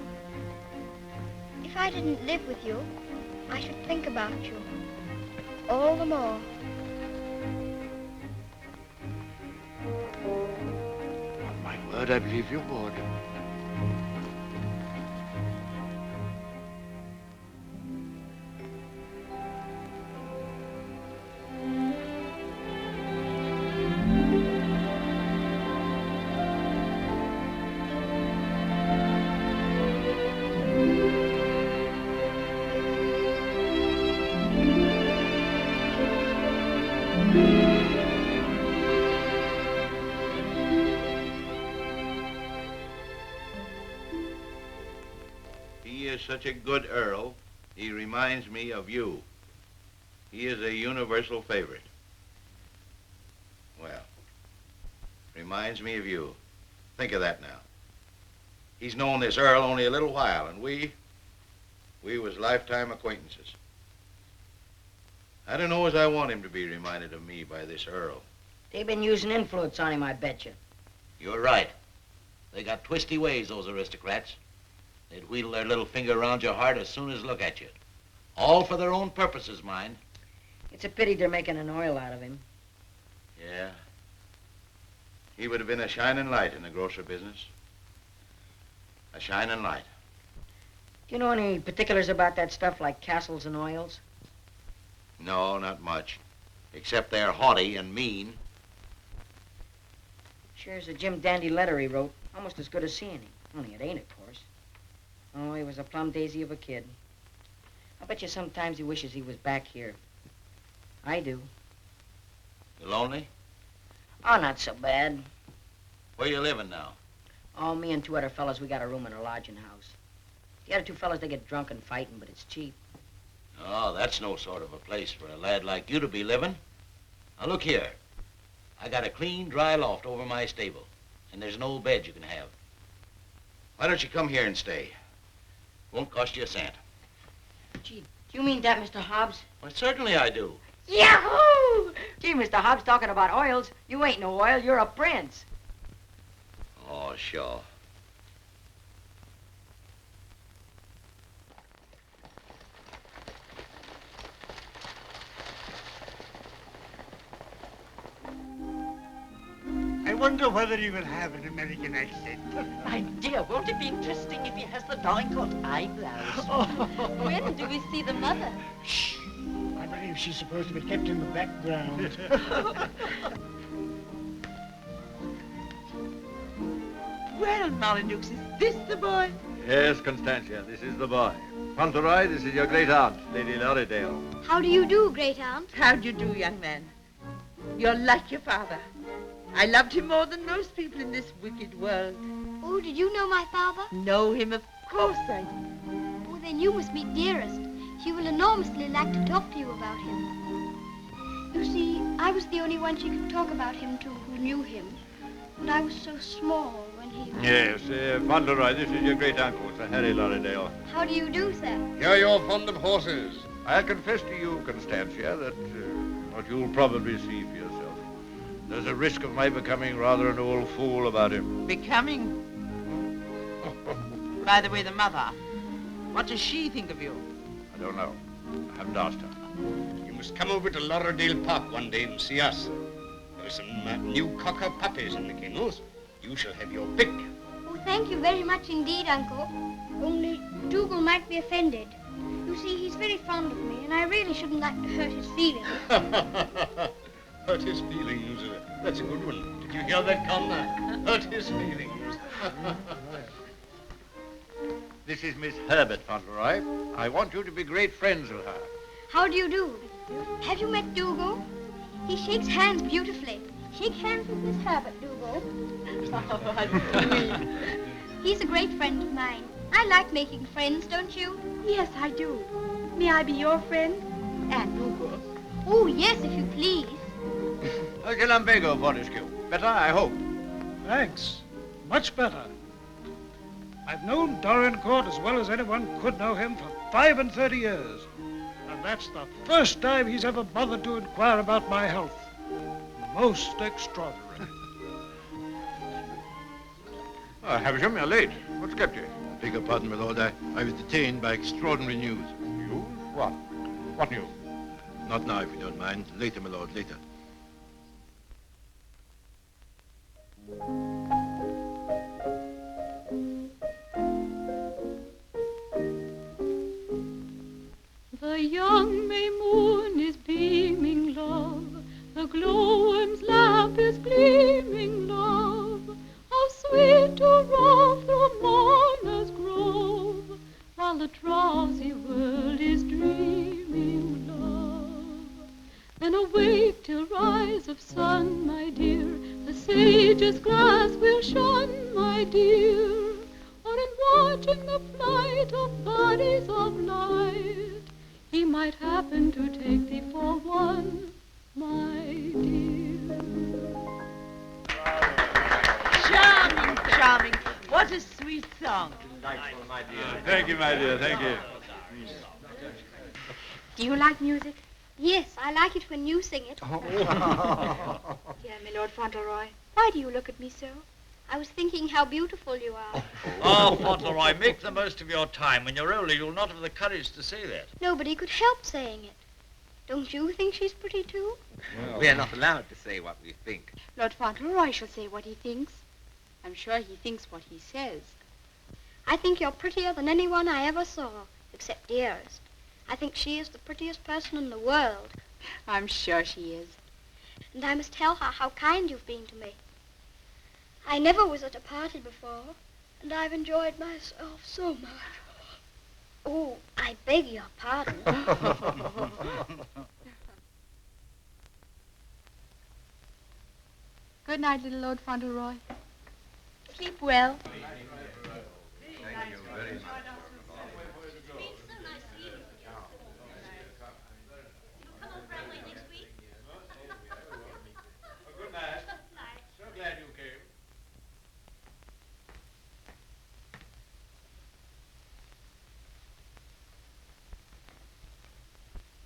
If I didn't live with you, I should think about you. All the more. On my word, I believe you would. Such a good Earl, he reminds me of you. He is a universal favorite. Well, reminds me of you. Think of that now. He's known this Earl only a little while, and we was lifetime acquaintances. I don't know as I want him to be reminded of me by this Earl. They've been using influence on him, I bet you. You're right. They got twisty ways, those aristocrats. They'd wheedle their little finger around your heart as soon as look at you. All for their own purposes, mind. It's a pity they're making an oil out of him. Yeah. He would have been a shining light in the grocery business. A shining light. Do you know any particulars about that stuff like castles and oils? No, not much. Except they're haughty and mean. Shares a Jim Dandy letter he wrote. Almost as good as seeing him. Only it ain't, of course. Oh, he was a plum daisy of a kid. I bet you sometimes he wishes he was back here. I do. You lonely? Oh, not so bad. Where you living now? Oh, me and two other fellas, we got a room in a lodging house. The other two fellas, they get drunk and fighting, but it's cheap. Oh, that's no sort of a place for a lad like you to be living. Now, look here. I got a clean, dry loft over my stable, and there's an old bed you can have. Why don't you come here and stay? Won't cost you a cent. Gee, do you mean that, Mr. Hobbs? Well, certainly I do. Yahoo! Gee, Mr. Hobbs, talking about oils, you ain't no oil, you're a prince. Oh, sure. I wonder whether he will have an American accent. My dear, won't it be interesting if he has the Dolincourt eyebrows? When do we see the mother? Shh. I believe she's supposed to be kept in the background. Well, Molyneux, is this the boy? Yes, Constantia, this is the boy. Fauntleroy, this is your great aunt, Lady Lorridale. How do you do, great aunt? How do you do, young man? You're like your father. I loved him more than most people in this wicked world. Oh, did you know my father? Know him? Of course I do. Oh, then you must meet dearest. She will enormously like to talk to you about him. You see, I was the only one she could talk about him to who knew him. And I was so small when he... Yes, Fauntleroy, this is your great uncle, Sir Harry Lorridale. How do you do, sir? Hear you're fond of horses. I'll confess to you, Constantia, that what you'll probably see for yourself. There's a risk of my becoming rather an old fool about him. Becoming? By the way, the mother, what does she think of you? I don't know. I haven't asked her. You must come over to Lauderdale Park one day and see us. There are some new cocker puppies in the kennels. You shall have your pick. Oh, thank you very much indeed, Uncle. Only Dougal might be offended. You see, he's very fond of me, and I really shouldn't like to hurt his feelings. Hurt his feelings. That's a good one. Did you hear that, Conrad? Hurt his feelings. This is Miss Herbert, Fauntleroy. I want you to be great friends with her. How do you do? Have you met Dougal? He shakes hands beautifully. Shake hands with Miss Herbert, Dougal. He's a great friend of mine. I like making friends, don't you? Yes, I do. May I be your friend? And Dougal. Oh, yes, if you please. Lumbago, Fortescue. Better, I hope. Thanks. Much better. I've known Dorincourt as well as anyone could know him for 35 years. And that's the first time he's ever bothered to inquire about my health. Most extraordinary. Havisham, you're late. What's kept you? Beg your pardon, my lord. I was detained by extraordinary news. News? What? What news? Not now, if you don't mind. Later, my lord, later. The young May moon is beaming, love. The glowworm's lamp is gleaming, love. How sweet to roam through mourner's grove, while the drowsy world is dreaming, love. Then awake till rise of sun, my dear. The sage's glass will shun, my dear. Or in watching the flight of bodies of light, he might happen to take thee for one, my dear. Charming, charming. What a sweet song. Delightful, my dear. Thank you, my dear. Thank you. Do you like music? Yes, I like it when you sing it. Dear my Lord Fauntleroy, why do you look at me so? I was thinking how beautiful you are. Oh, Fauntleroy, make the most of your time. When you're older, you'll not have the courage to say that. Nobody could help saying it. Don't you think she's pretty, too? Well, we are not allowed to say what we think. Lord Fauntleroy shall say what he thinks. I'm sure he thinks what he says. I think you're prettier than anyone I ever saw, except Dearest. I think she is the prettiest person in the world. I'm sure she is. And I must tell her how kind you've been to me. I never was at a party before, and I've enjoyed myself so much. Oh, I beg your pardon. Good night, little Lord Fauntleroy. Sleep well. Thank you very much. Good night. So glad you came.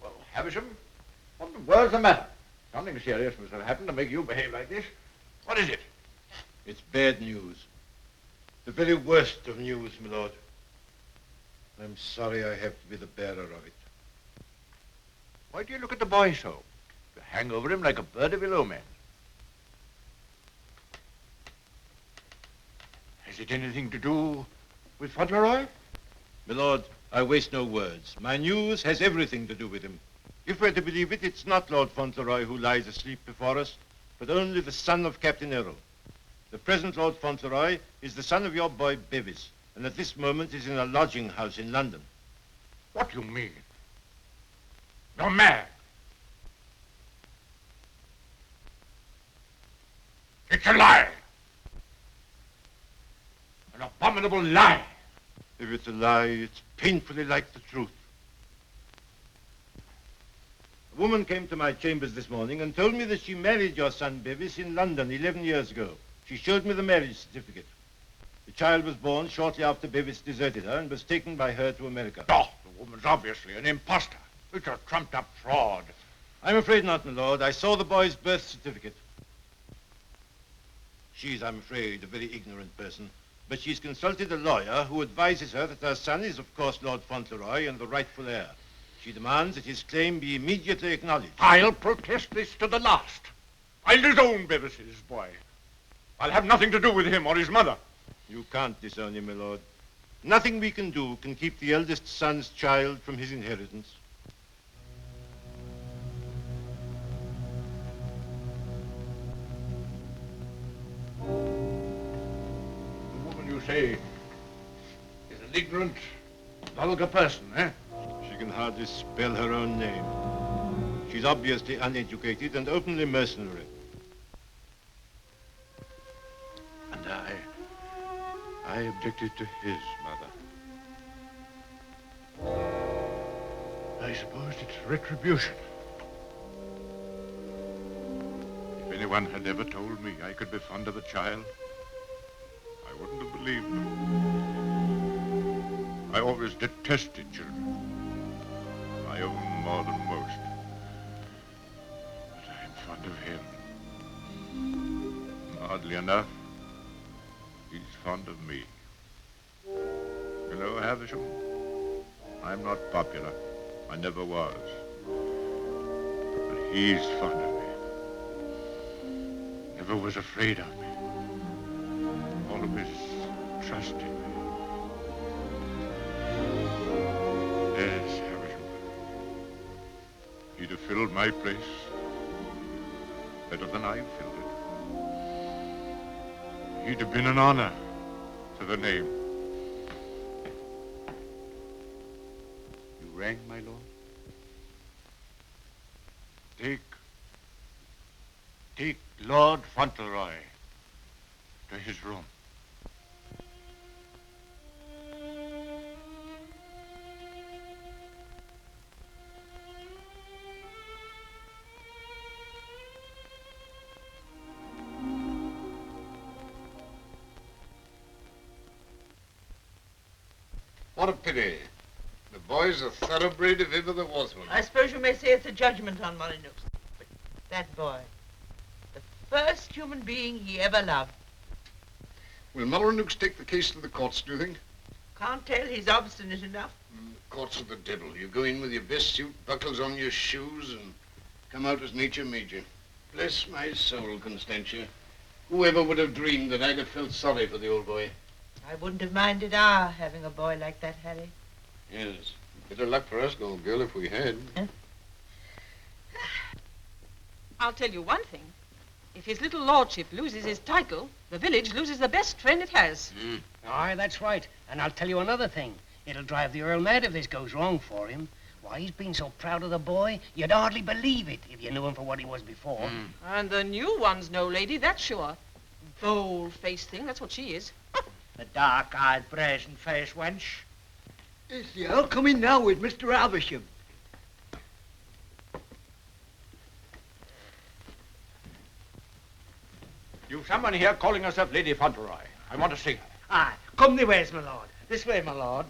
Well, Havisham, what the world's the matter? Something serious must have happened to make you behave like this. What is it? It's bad news. The very worst of news, my lord. I'm sorry I have to be the bearer of it. Why do you look at the boy so? You hang over him like a bird of ill omen. Has it anything to do with Fauntleroy? My lord, I waste no words. My news has everything to do with him. If we're to believe it, it's not Lord Fauntleroy who lies asleep before us, but only the son of Captain Errol. The present Lord Fauntleroy is the son of your boy Bevis, and at this moment is in a lodging house in London. What do you mean? You're mad. It's a lie. An abominable lie. If it's a lie, it's painfully like the truth. A woman came to my chambers this morning and told me that she married your son Bevis in London 11 years ago. She showed me the marriage certificate. The child was born shortly after Bevis deserted her and was taken by her to America. Oh, the woman's obviously an imposter. It's a trumped-up fraud. I'm afraid not, my lord. I saw the boy's birth certificate. She's, I'm afraid, a very ignorant person. But she's consulted a lawyer who advises her that her son is, of course, Lord Fauntleroy and the rightful heir. She demands that his claim be immediately acknowledged. I'll protest this to the last. I'll disown Bevis's boy. I'll have nothing to do with him or his mother. You can't disown him, my lord. Nothing we can do can keep the eldest son's child from his inheritance. The woman you say is an ignorant, vulgar person, eh? She can hardly spell her own name. She's obviously uneducated and openly mercenary. And I objected to his mother. I suppose it's retribution. If anyone had ever told me I could be fond of a child, wouldn't have believed them. I always detested children. I owe them more than most. But I'm fond of him. Oddly enough, he's fond of me. You know, Havisham, I'm not popular. I never was. But he's fond of me. Never was afraid of me. Always trusted me. Yes, Havisham. He'd have filled my place better than I filled it. He'd have been an honor to the name. You rang, my lord? Take Lord Fauntleroy to his room. What a pity. The boy's a thoroughbred if ever there was one. I suppose you may say it's a judgment on Molyneux. But that boy, the first human being he ever loved. Will Molyneux take the case to the courts, do you think? Can't tell, he's obstinate enough. Courts of the devil. You go in with your best suit, buckles on your shoes, and come out as nature made you. Bless my soul, Constantia. Whoever would have dreamed that I'd have felt sorry for the old boy? I wouldn't have minded our having a boy like that, Harry. Yes. Better luck for us, old girl, if we had. Huh? I'll tell you one thing. If his little lordship loses his title, the village loses the best friend it has. Aye, that's right. And I'll tell you another thing. It'll drive the Earl mad if this goes wrong for him. Why, he's been so proud of the boy, you'd hardly believe it if you knew him for what he was before. And the new one's no lady, that's sure. Bold-faced thing, that's what she is. The dark-eyed, brazen-faced wench. Is the Earl coming now with Mr. Havisham? You've someone here calling herself Lady Fauntleroy. I want to see her. Aye, come the ways, my lord. This way, my lord.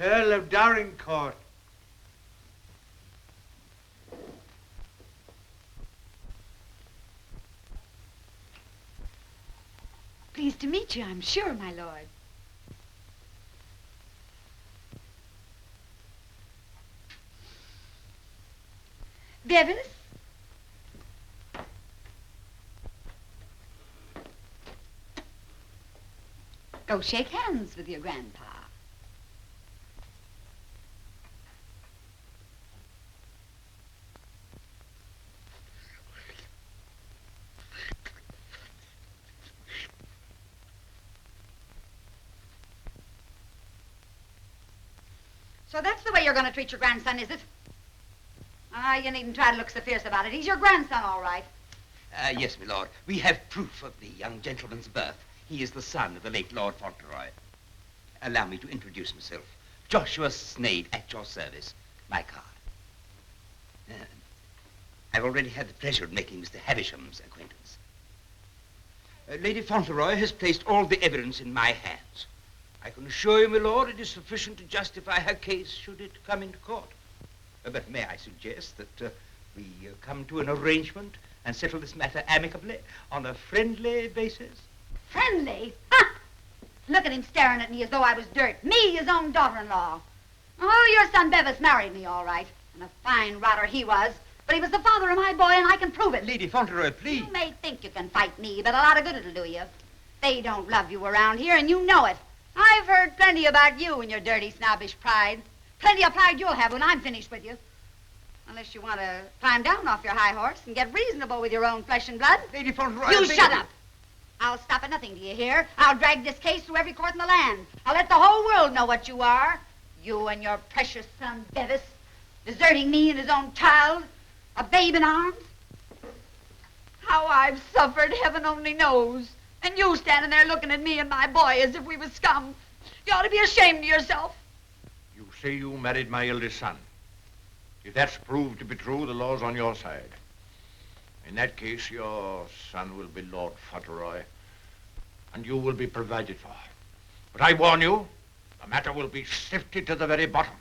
Earl of Dorincourt. Pleased to meet you, I'm sure, my lord. Bevis? Go shake hands with your grandpa. So that's the way you're going to treat your grandson, is it? Ah, you needn't try to look so fierce about it. He's your grandson, all right. Yes, my lord. We have proof of the young gentleman's birth. He is the son of the late Lord Fauntleroy. Allow me to introduce myself. Joshua Snade, at your service. My card. I've already had the pleasure of making Mr. Havisham's acquaintance. Lady Fauntleroy has placed all the evidence in my hands. I can assure you, my lord, it is sufficient to justify her case should it come into court. But may I suggest that we come to an arrangement and settle this matter amicably on a friendly basis? Friendly? Ha! Look at him staring at me as though I was dirt. Me, his own daughter-in-law. Oh, your son Bevis married me, all right. And a fine rotter he was. But he was the father of my boy, and I can prove it. Lady Fauntleroy, please. You may think you can fight me, but a lot of good it'll do you. They don't love you around here, and you know it. I've heard plenty about you and your dirty, snobbish pride. Plenty of pride you'll have when I'm finished with you. Unless you want to climb down off your high horse and get reasonable with your own flesh and blood. Lady Fauntleroy... You shut up. I'll stop at nothing, do you hear? I'll drag this case through every court in the land. I'll let the whole world know what you are. You and your precious son, Bevis, deserting me and his own child, a babe in arms. How I've suffered, heaven only knows. And you standing there looking at me and my boy as if we were scum. You ought to be ashamed of yourself. You say you married my eldest son. If that's proved to be true, the law's on your side. In that case, your son will be Lord Fauntleroy, and you will be provided for. But I warn you, the matter will be sifted to the very bottom.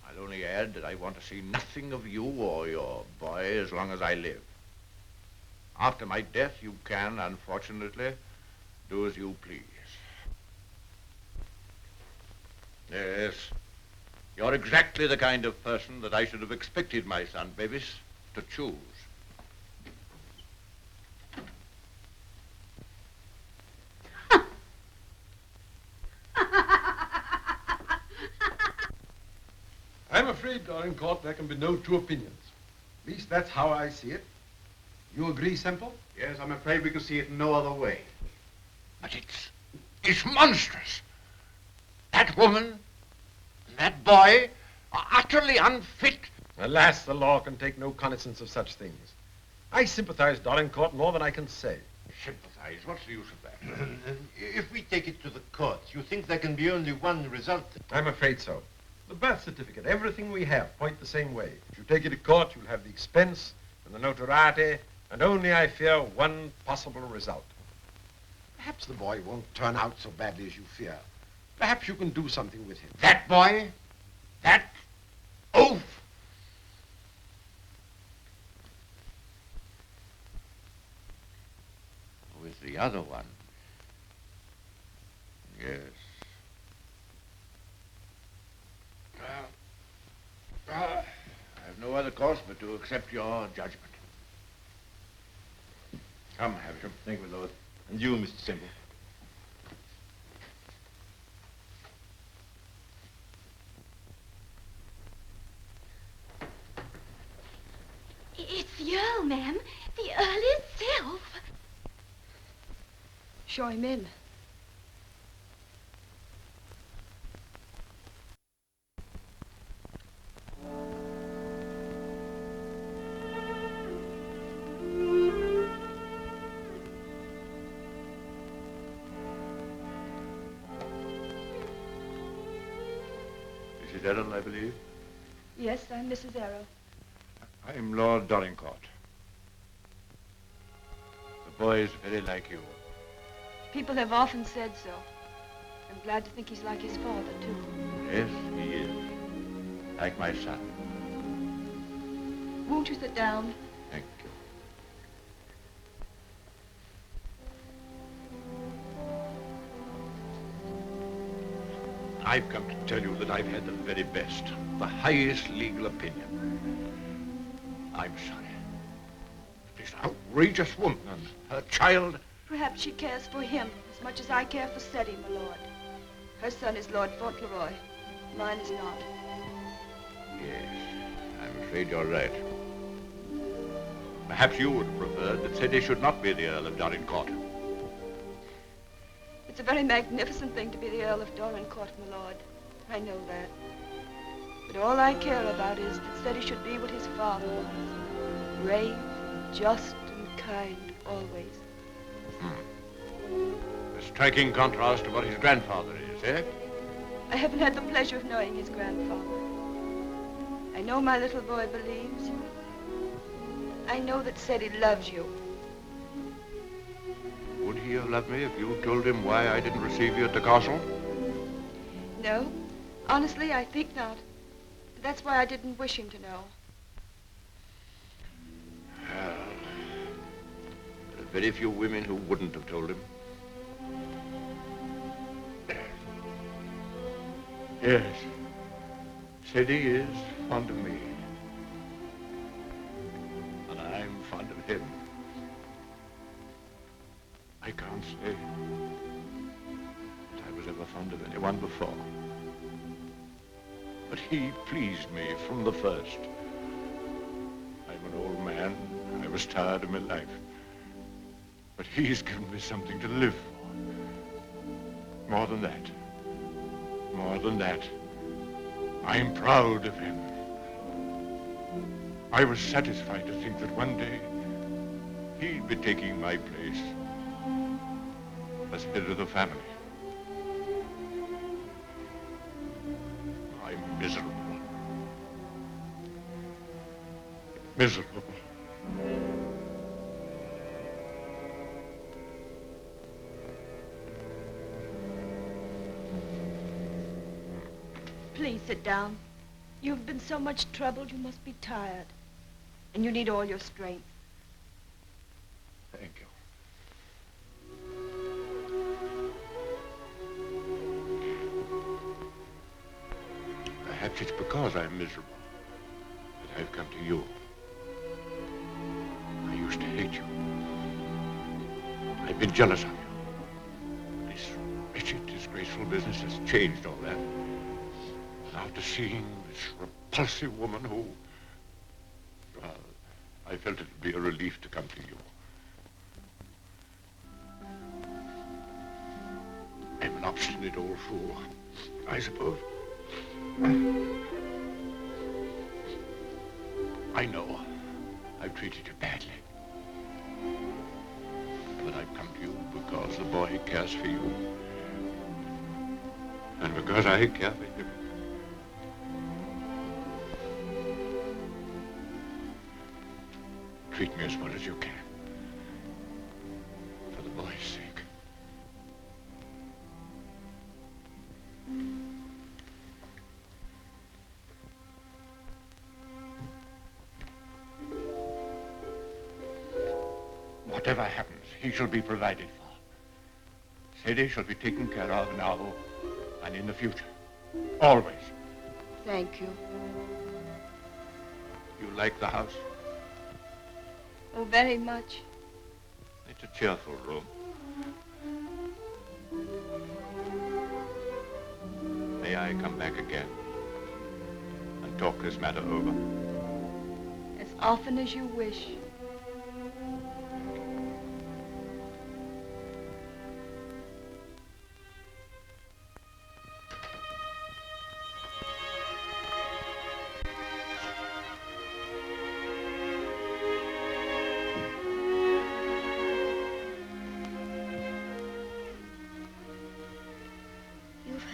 I'll only add that I want to see nothing of you or your boy as long as I live. After my death, you can, unfortunately, do as you please. Yes, you're exactly the kind of person that I should have expected my son, Bevis, to choose. I'm afraid, Dorincourt, there can be no two opinions. At least that's how I see it. You agree, Semple? Yes, I'm afraid we can see it no other way. But it's monstrous. That woman and that boy are utterly unfit. Alas, the law can take no cognizance of such things. I sympathize, Dorincourt, more than I can say. Sympathize? What's the use of that? If we take it to the courts, you think there can be only one result? I'm afraid so. The birth certificate, everything we have, point the same way. If you take it to court, you'll have the expense and the notoriety, and only, I fear, one possible result. Perhaps the boy won't turn out so badly as you fear. Perhaps you can do something with him. That boy? That oaf? With the other one. Yes. I have no other course but to accept your judgment. Come, Havisham. Thank you, Lord. And you, Mr. Semple. It's the Earl, ma'am. The Earl himself. Show him in. Mrs. Errol, I believe? Yes, I'm Mrs. Errol. I'm Lord Dorincourt. The boy is very like you. People have often said so. I'm glad to think he's like his father, too. Yes, he is. Like my son. Won't you sit down? Thank you. I've come to tell you that I've had the very best, the highest legal opinion. I'm sorry. This outrageous woman and her child. Perhaps she cares for him as much as I care for Freddie, my lord. Her son is Lord Fauntleroy. Mine is not. Yes, I'm afraid you're right. Perhaps you would have preferred that Freddie should not be the Earl of Dorincourt. It's a very magnificent thing to be the Earl of Dorincourt, my lord. I know that. But all I care about is that Freddie should be what his father was. Brave, just, and kind, always. A striking contrast to what his grandfather is, eh? I haven't had the pleasure of knowing his grandfather. I know my little boy believes. I know that Freddie loves you. Would he have loved me if you told him why I didn't receive you at the castle? No, honestly, I think not. That's why I didn't wish him to know. Well, there are very few women who wouldn't have told him. Yes, Freddie is fond of me. And I'm fond of him. I can't say that I was ever fond of anyone before. But he pleased me from the first. I'm an old man. I was tired of my life. But he's given me something to live for. More than that. More than that. I'm proud of him. I was satisfied to think that one day he'd be taking my place as head of the family. miserable. Miserable. Please sit down. You've been so much troubled, you must be tired. And you need all your strength. Thank you. Perhaps it's because I'm miserable that I've come to you. I used to hate you. I've been jealous of you. This wretched, disgraceful business has changed all that. After seeing this repulsive woman who... Well, I felt it would be a relief to come to you. I'm an obstinate old fool, I suppose. I know I've treated you badly. But I've come to you because the boy cares for you. And because I care for him. Treat me as well as you can. For the boy's sake. Whatever happens, he shall be provided for. Sadie shall be taken care of now and in the future. Always. Thank you. You like the house? Oh, very much. It's a cheerful room. May I come back again and talk this matter over? As often as you wish.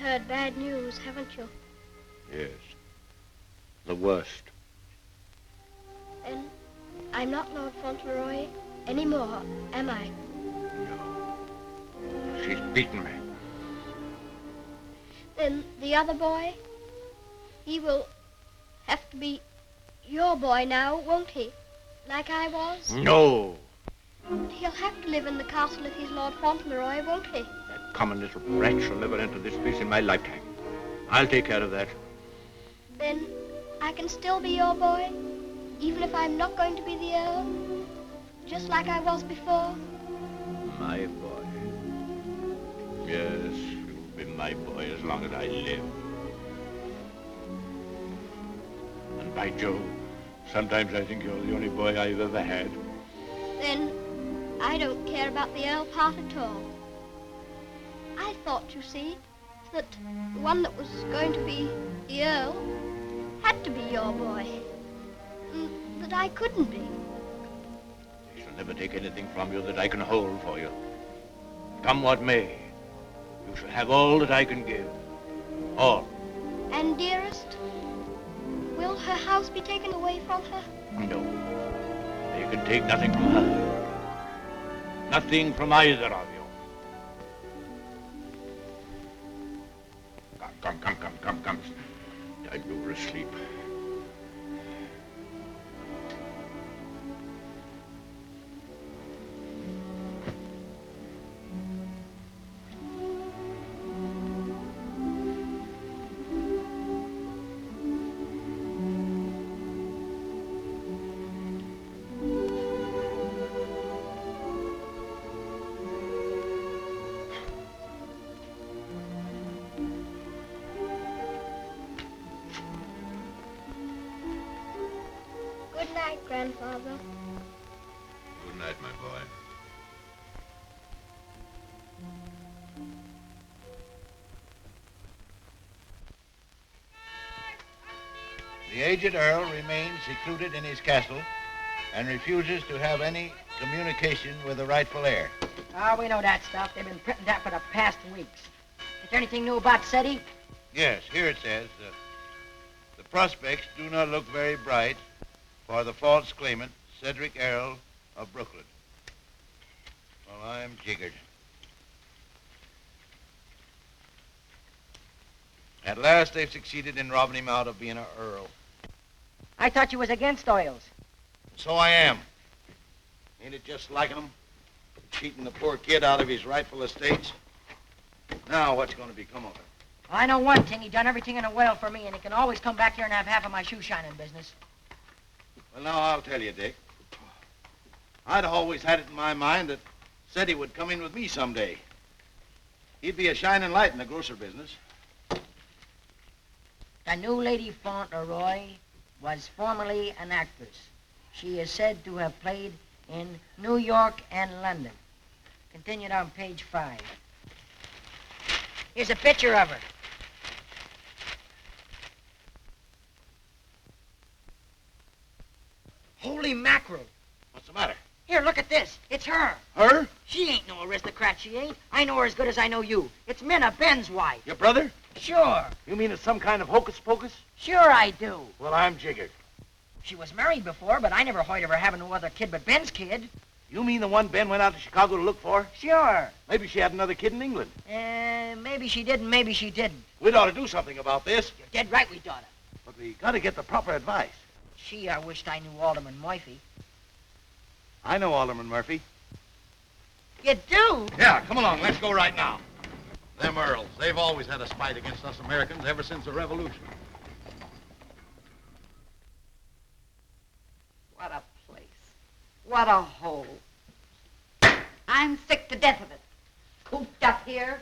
Heard bad news, haven't you? Yes. The worst. Then I'm not Lord Fauntleroy anymore, am I? No. She's beaten me. Then the other boy, he will have to be your boy now, won't he? Like I was? No. He'll have to live in the castle if he's Lord Fauntleroy, won't he? Common little brat shall never enter this place in my lifetime. I'll take care of that. Then I can still be your boy, even if I'm not going to be the Earl, just like I was before. My boy. Yes, you'll be my boy as long as I live. And by Jove, sometimes I think you're the only boy I've ever had. Then I don't care about the Earl part at all. I thought, you see, that the one that was going to be the Earl had to be your boy. That I couldn't be. I shall never take anything from you that I can hold for you. Come what may, you shall have all that I can give. All. And dearest, will her house be taken away from her? No. You can take nothing from her. Nothing from either of you. Come. Time you were asleep. Good night, Grandfather. Good night, my boy. The aged Earl remains secluded in his castle and refuses to have any communication with the rightful heir. Oh, we know that stuff. They've been printing that for the past weeks. Is there anything new about SETI? Yes, here it says, prospects do not look very bright for the false claimant, Cedric Earl of Brooklyn. Well, I'm jiggered. At last they've succeeded in robbing him out of being an earl. I thought you was against oils. So I am. Ain't it just like him? Cheating the poor kid out of his rightful estates. Now what's going to become of him? I know one thing. He done everything in a well for me, and he can always come back here and have half of my shoe shining business. Well, now I'll tell you, Dick. I'd always had it in my mind that said he would come in with me someday. He'd be a shining light in the grocer business. The new Lady Fauntleroy was formerly an actress. She is said to have played in New York and London. Continued on page 5. Here's a picture of her. Holy mackerel. What's the matter? Here, look at this. It's her. Her? She ain't no aristocrat, she ain't. I know her as good as I know you. It's Minna, Ben's wife. Your brother? Sure. You mean it's some kind of hocus pocus? Sure I do. Well, I'm jiggered. She was married before, but I never heard of her having no other kid but Ben's kid. You mean the one Ben went out to Chicago to look for? Sure. Maybe she had another kid in England. Maybe she did and maybe she didn't. We'd ought to do something about this. You're dead right we oughta. But we got to get the proper advice. Gee, I wished I knew Alderman Murphy. I know Alderman Murphy. You do? Yeah, come along. Let's go right now. Them Earls, they've always had a spite against us Americans ever since the Revolution. What a place. What a hole. I'm sick to death of it. Cooped up here,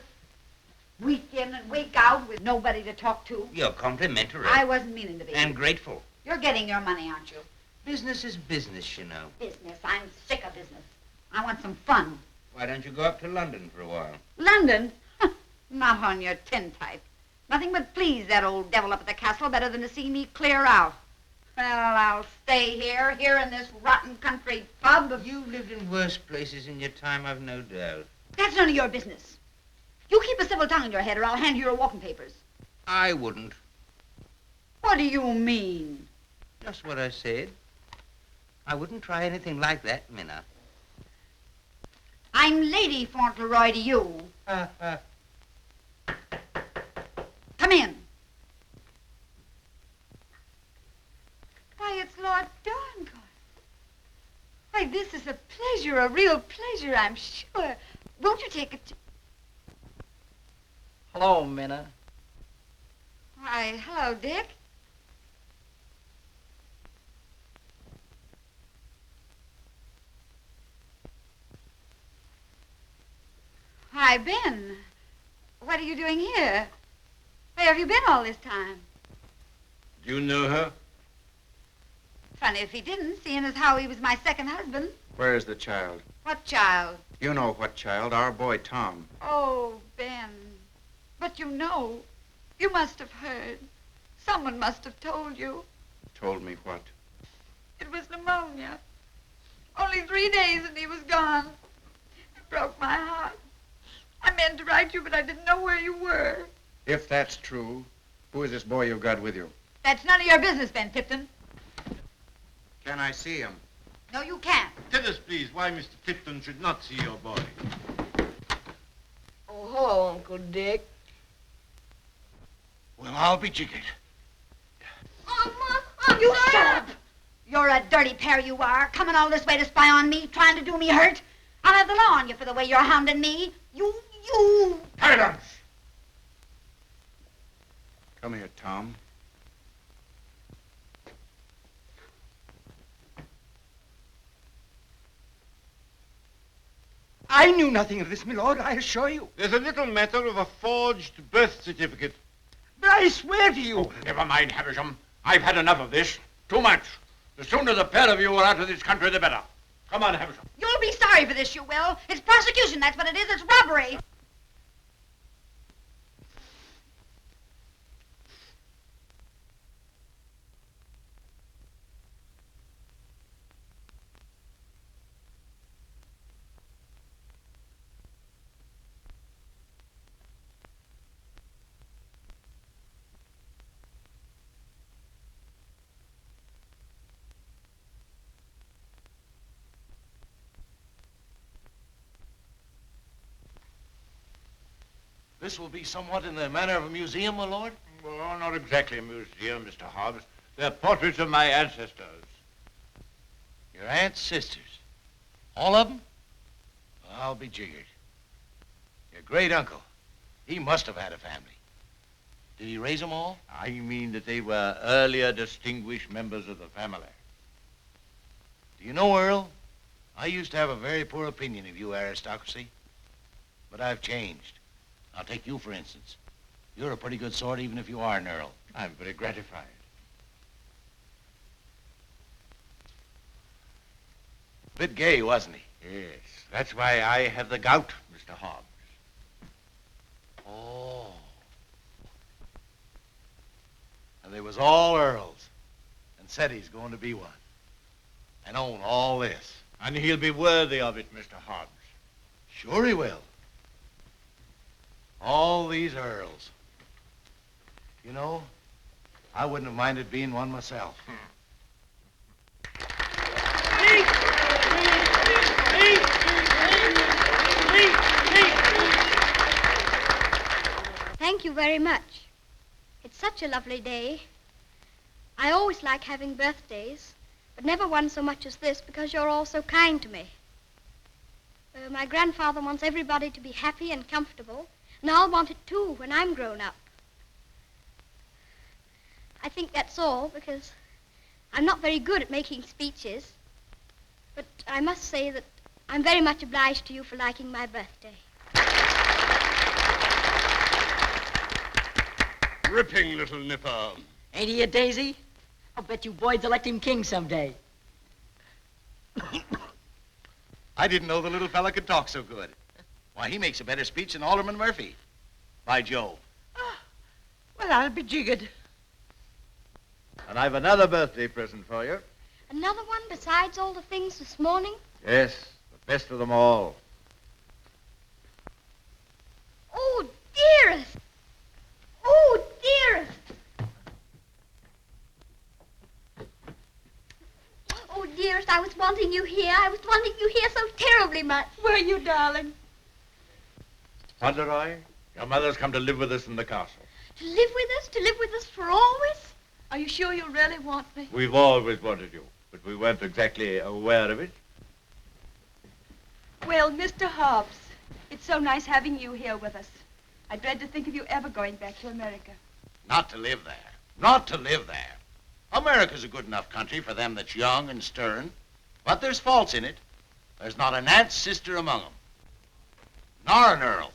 week in and week out with nobody to talk to. You're complimentary. I wasn't meaning to be. And grateful. You're getting your money, aren't you? Business is business, you know. Business. I'm sick of business. I want some fun. Why don't you go up to London for a while? London? Not on your tintype. Nothing but please that old devil up at the castle better than to see me clear out. Well, I'll stay here in this rotten country pub. You've lived in worse places in your time, I've no doubt. That's none of your business. You keep a civil tongue in your head or I'll hand you your walking papers. I wouldn't. What do you mean? Just what I said. I wouldn't try anything like that, Minna. I'm Lady Fauntleroy to you. Come in. Why, it's Lord Dorincourt. Why, this is a pleasure, a real pleasure, I'm sure. Won't you take it? Hello, Minna. Why, hello, Dick. Why, Ben, what are you doing here? Where have you been all this time? Do you know her? Funny if he didn't, seeing as how he was my second husband. Where's the child? What child? You know what child, our boy Tom. Oh, Ben. But you know, you must have heard. Someone must have told you. Told me what? It was pneumonia. Only 3 days and he was gone. It broke my heart. I meant to write you, but I didn't know where you were. If that's true, who is this boy you've got with you? That's none of your business, Ben Tipton. Can I see him? No, you can't. Tell us, please, why Mr. Tipton should not see your boy. Oh, hello, Uncle Dick. Well, I'll be jiggered. You shut up! You're a dirty pair, you are. Coming all this way to spy on me, trying to do me hurt. I'll have the law on you for the way you're hounding me. You... Silence! Come here, Tom. I knew nothing of this, my lord, I assure you. There's a little matter of a forged birth certificate. But I swear to you. Oh, never mind, Havisham. I've had enough of this. Too much. The sooner the pair of you are out of this country, the better. Come on, Havisham. You'll be sorry for this, you will. It's prosecution, that's what it is. It's robbery. This will be somewhat in the manner of a museum, my lord? Well, not exactly a museum, Mr. Hobbs. They're portraits of my ancestors. Your aunt's sisters? All of them? Well, I'll be jiggered. Your great uncle, he must have had a family. Did he raise them all? I mean that they were earlier distinguished members of the family. Do you know, Earl, I used to have a very poor opinion of you aristocracy, but I've changed. I'll take you, for instance. You're a pretty good sort, even if you are an Earl. I'm very gratified. Bit gay, wasn't he? Yes, that's why I have the gout, Mr. Hobbs. Oh. And they was all Earls, and said he's going to be one, and own all this. And he'll be worthy of it, Mr. Hobbs. Sure he will. All these Earls. You know, I wouldn't have minded being one myself. Thank you very much. It's such a lovely day. I always like having birthdays, but never one so much as this because you're all so kind to me. My grandfather wants everybody to be happy and comfortable, and I'll want it too when I'm grown up. I think that's all because I'm not very good at making speeches, but I must say that I'm very much obliged to you for liking my birthday. Ripping little nipper. Ain't he a daisy? I'll bet you boys elect him king someday. I didn't know the little fella could talk so good. Why, he makes a better speech than Alderman Murphy. By Jove. Well, I'll be jiggered. And I've another birthday present for you. Another one besides all the things this morning? Yes, the best of them all. Oh, dearest! Oh, dearest! Oh, dearest, I was wanting you here. I was wanting you here so terribly much. Were you, darling? Fauntleroy, your mother's come to live with us in the castle. To live with us? To live with us for always? Are you sure you really want me? We've always wanted you, but we weren't exactly aware of it. Well, Mr. Hobbs, it's so nice having you here with us. I dread to think of you ever going back to America. Not to live there. Not to live there. America's a good enough country for them that's young and stern, but there's faults in it. There's not an aunt's sister among them, nor an Earl.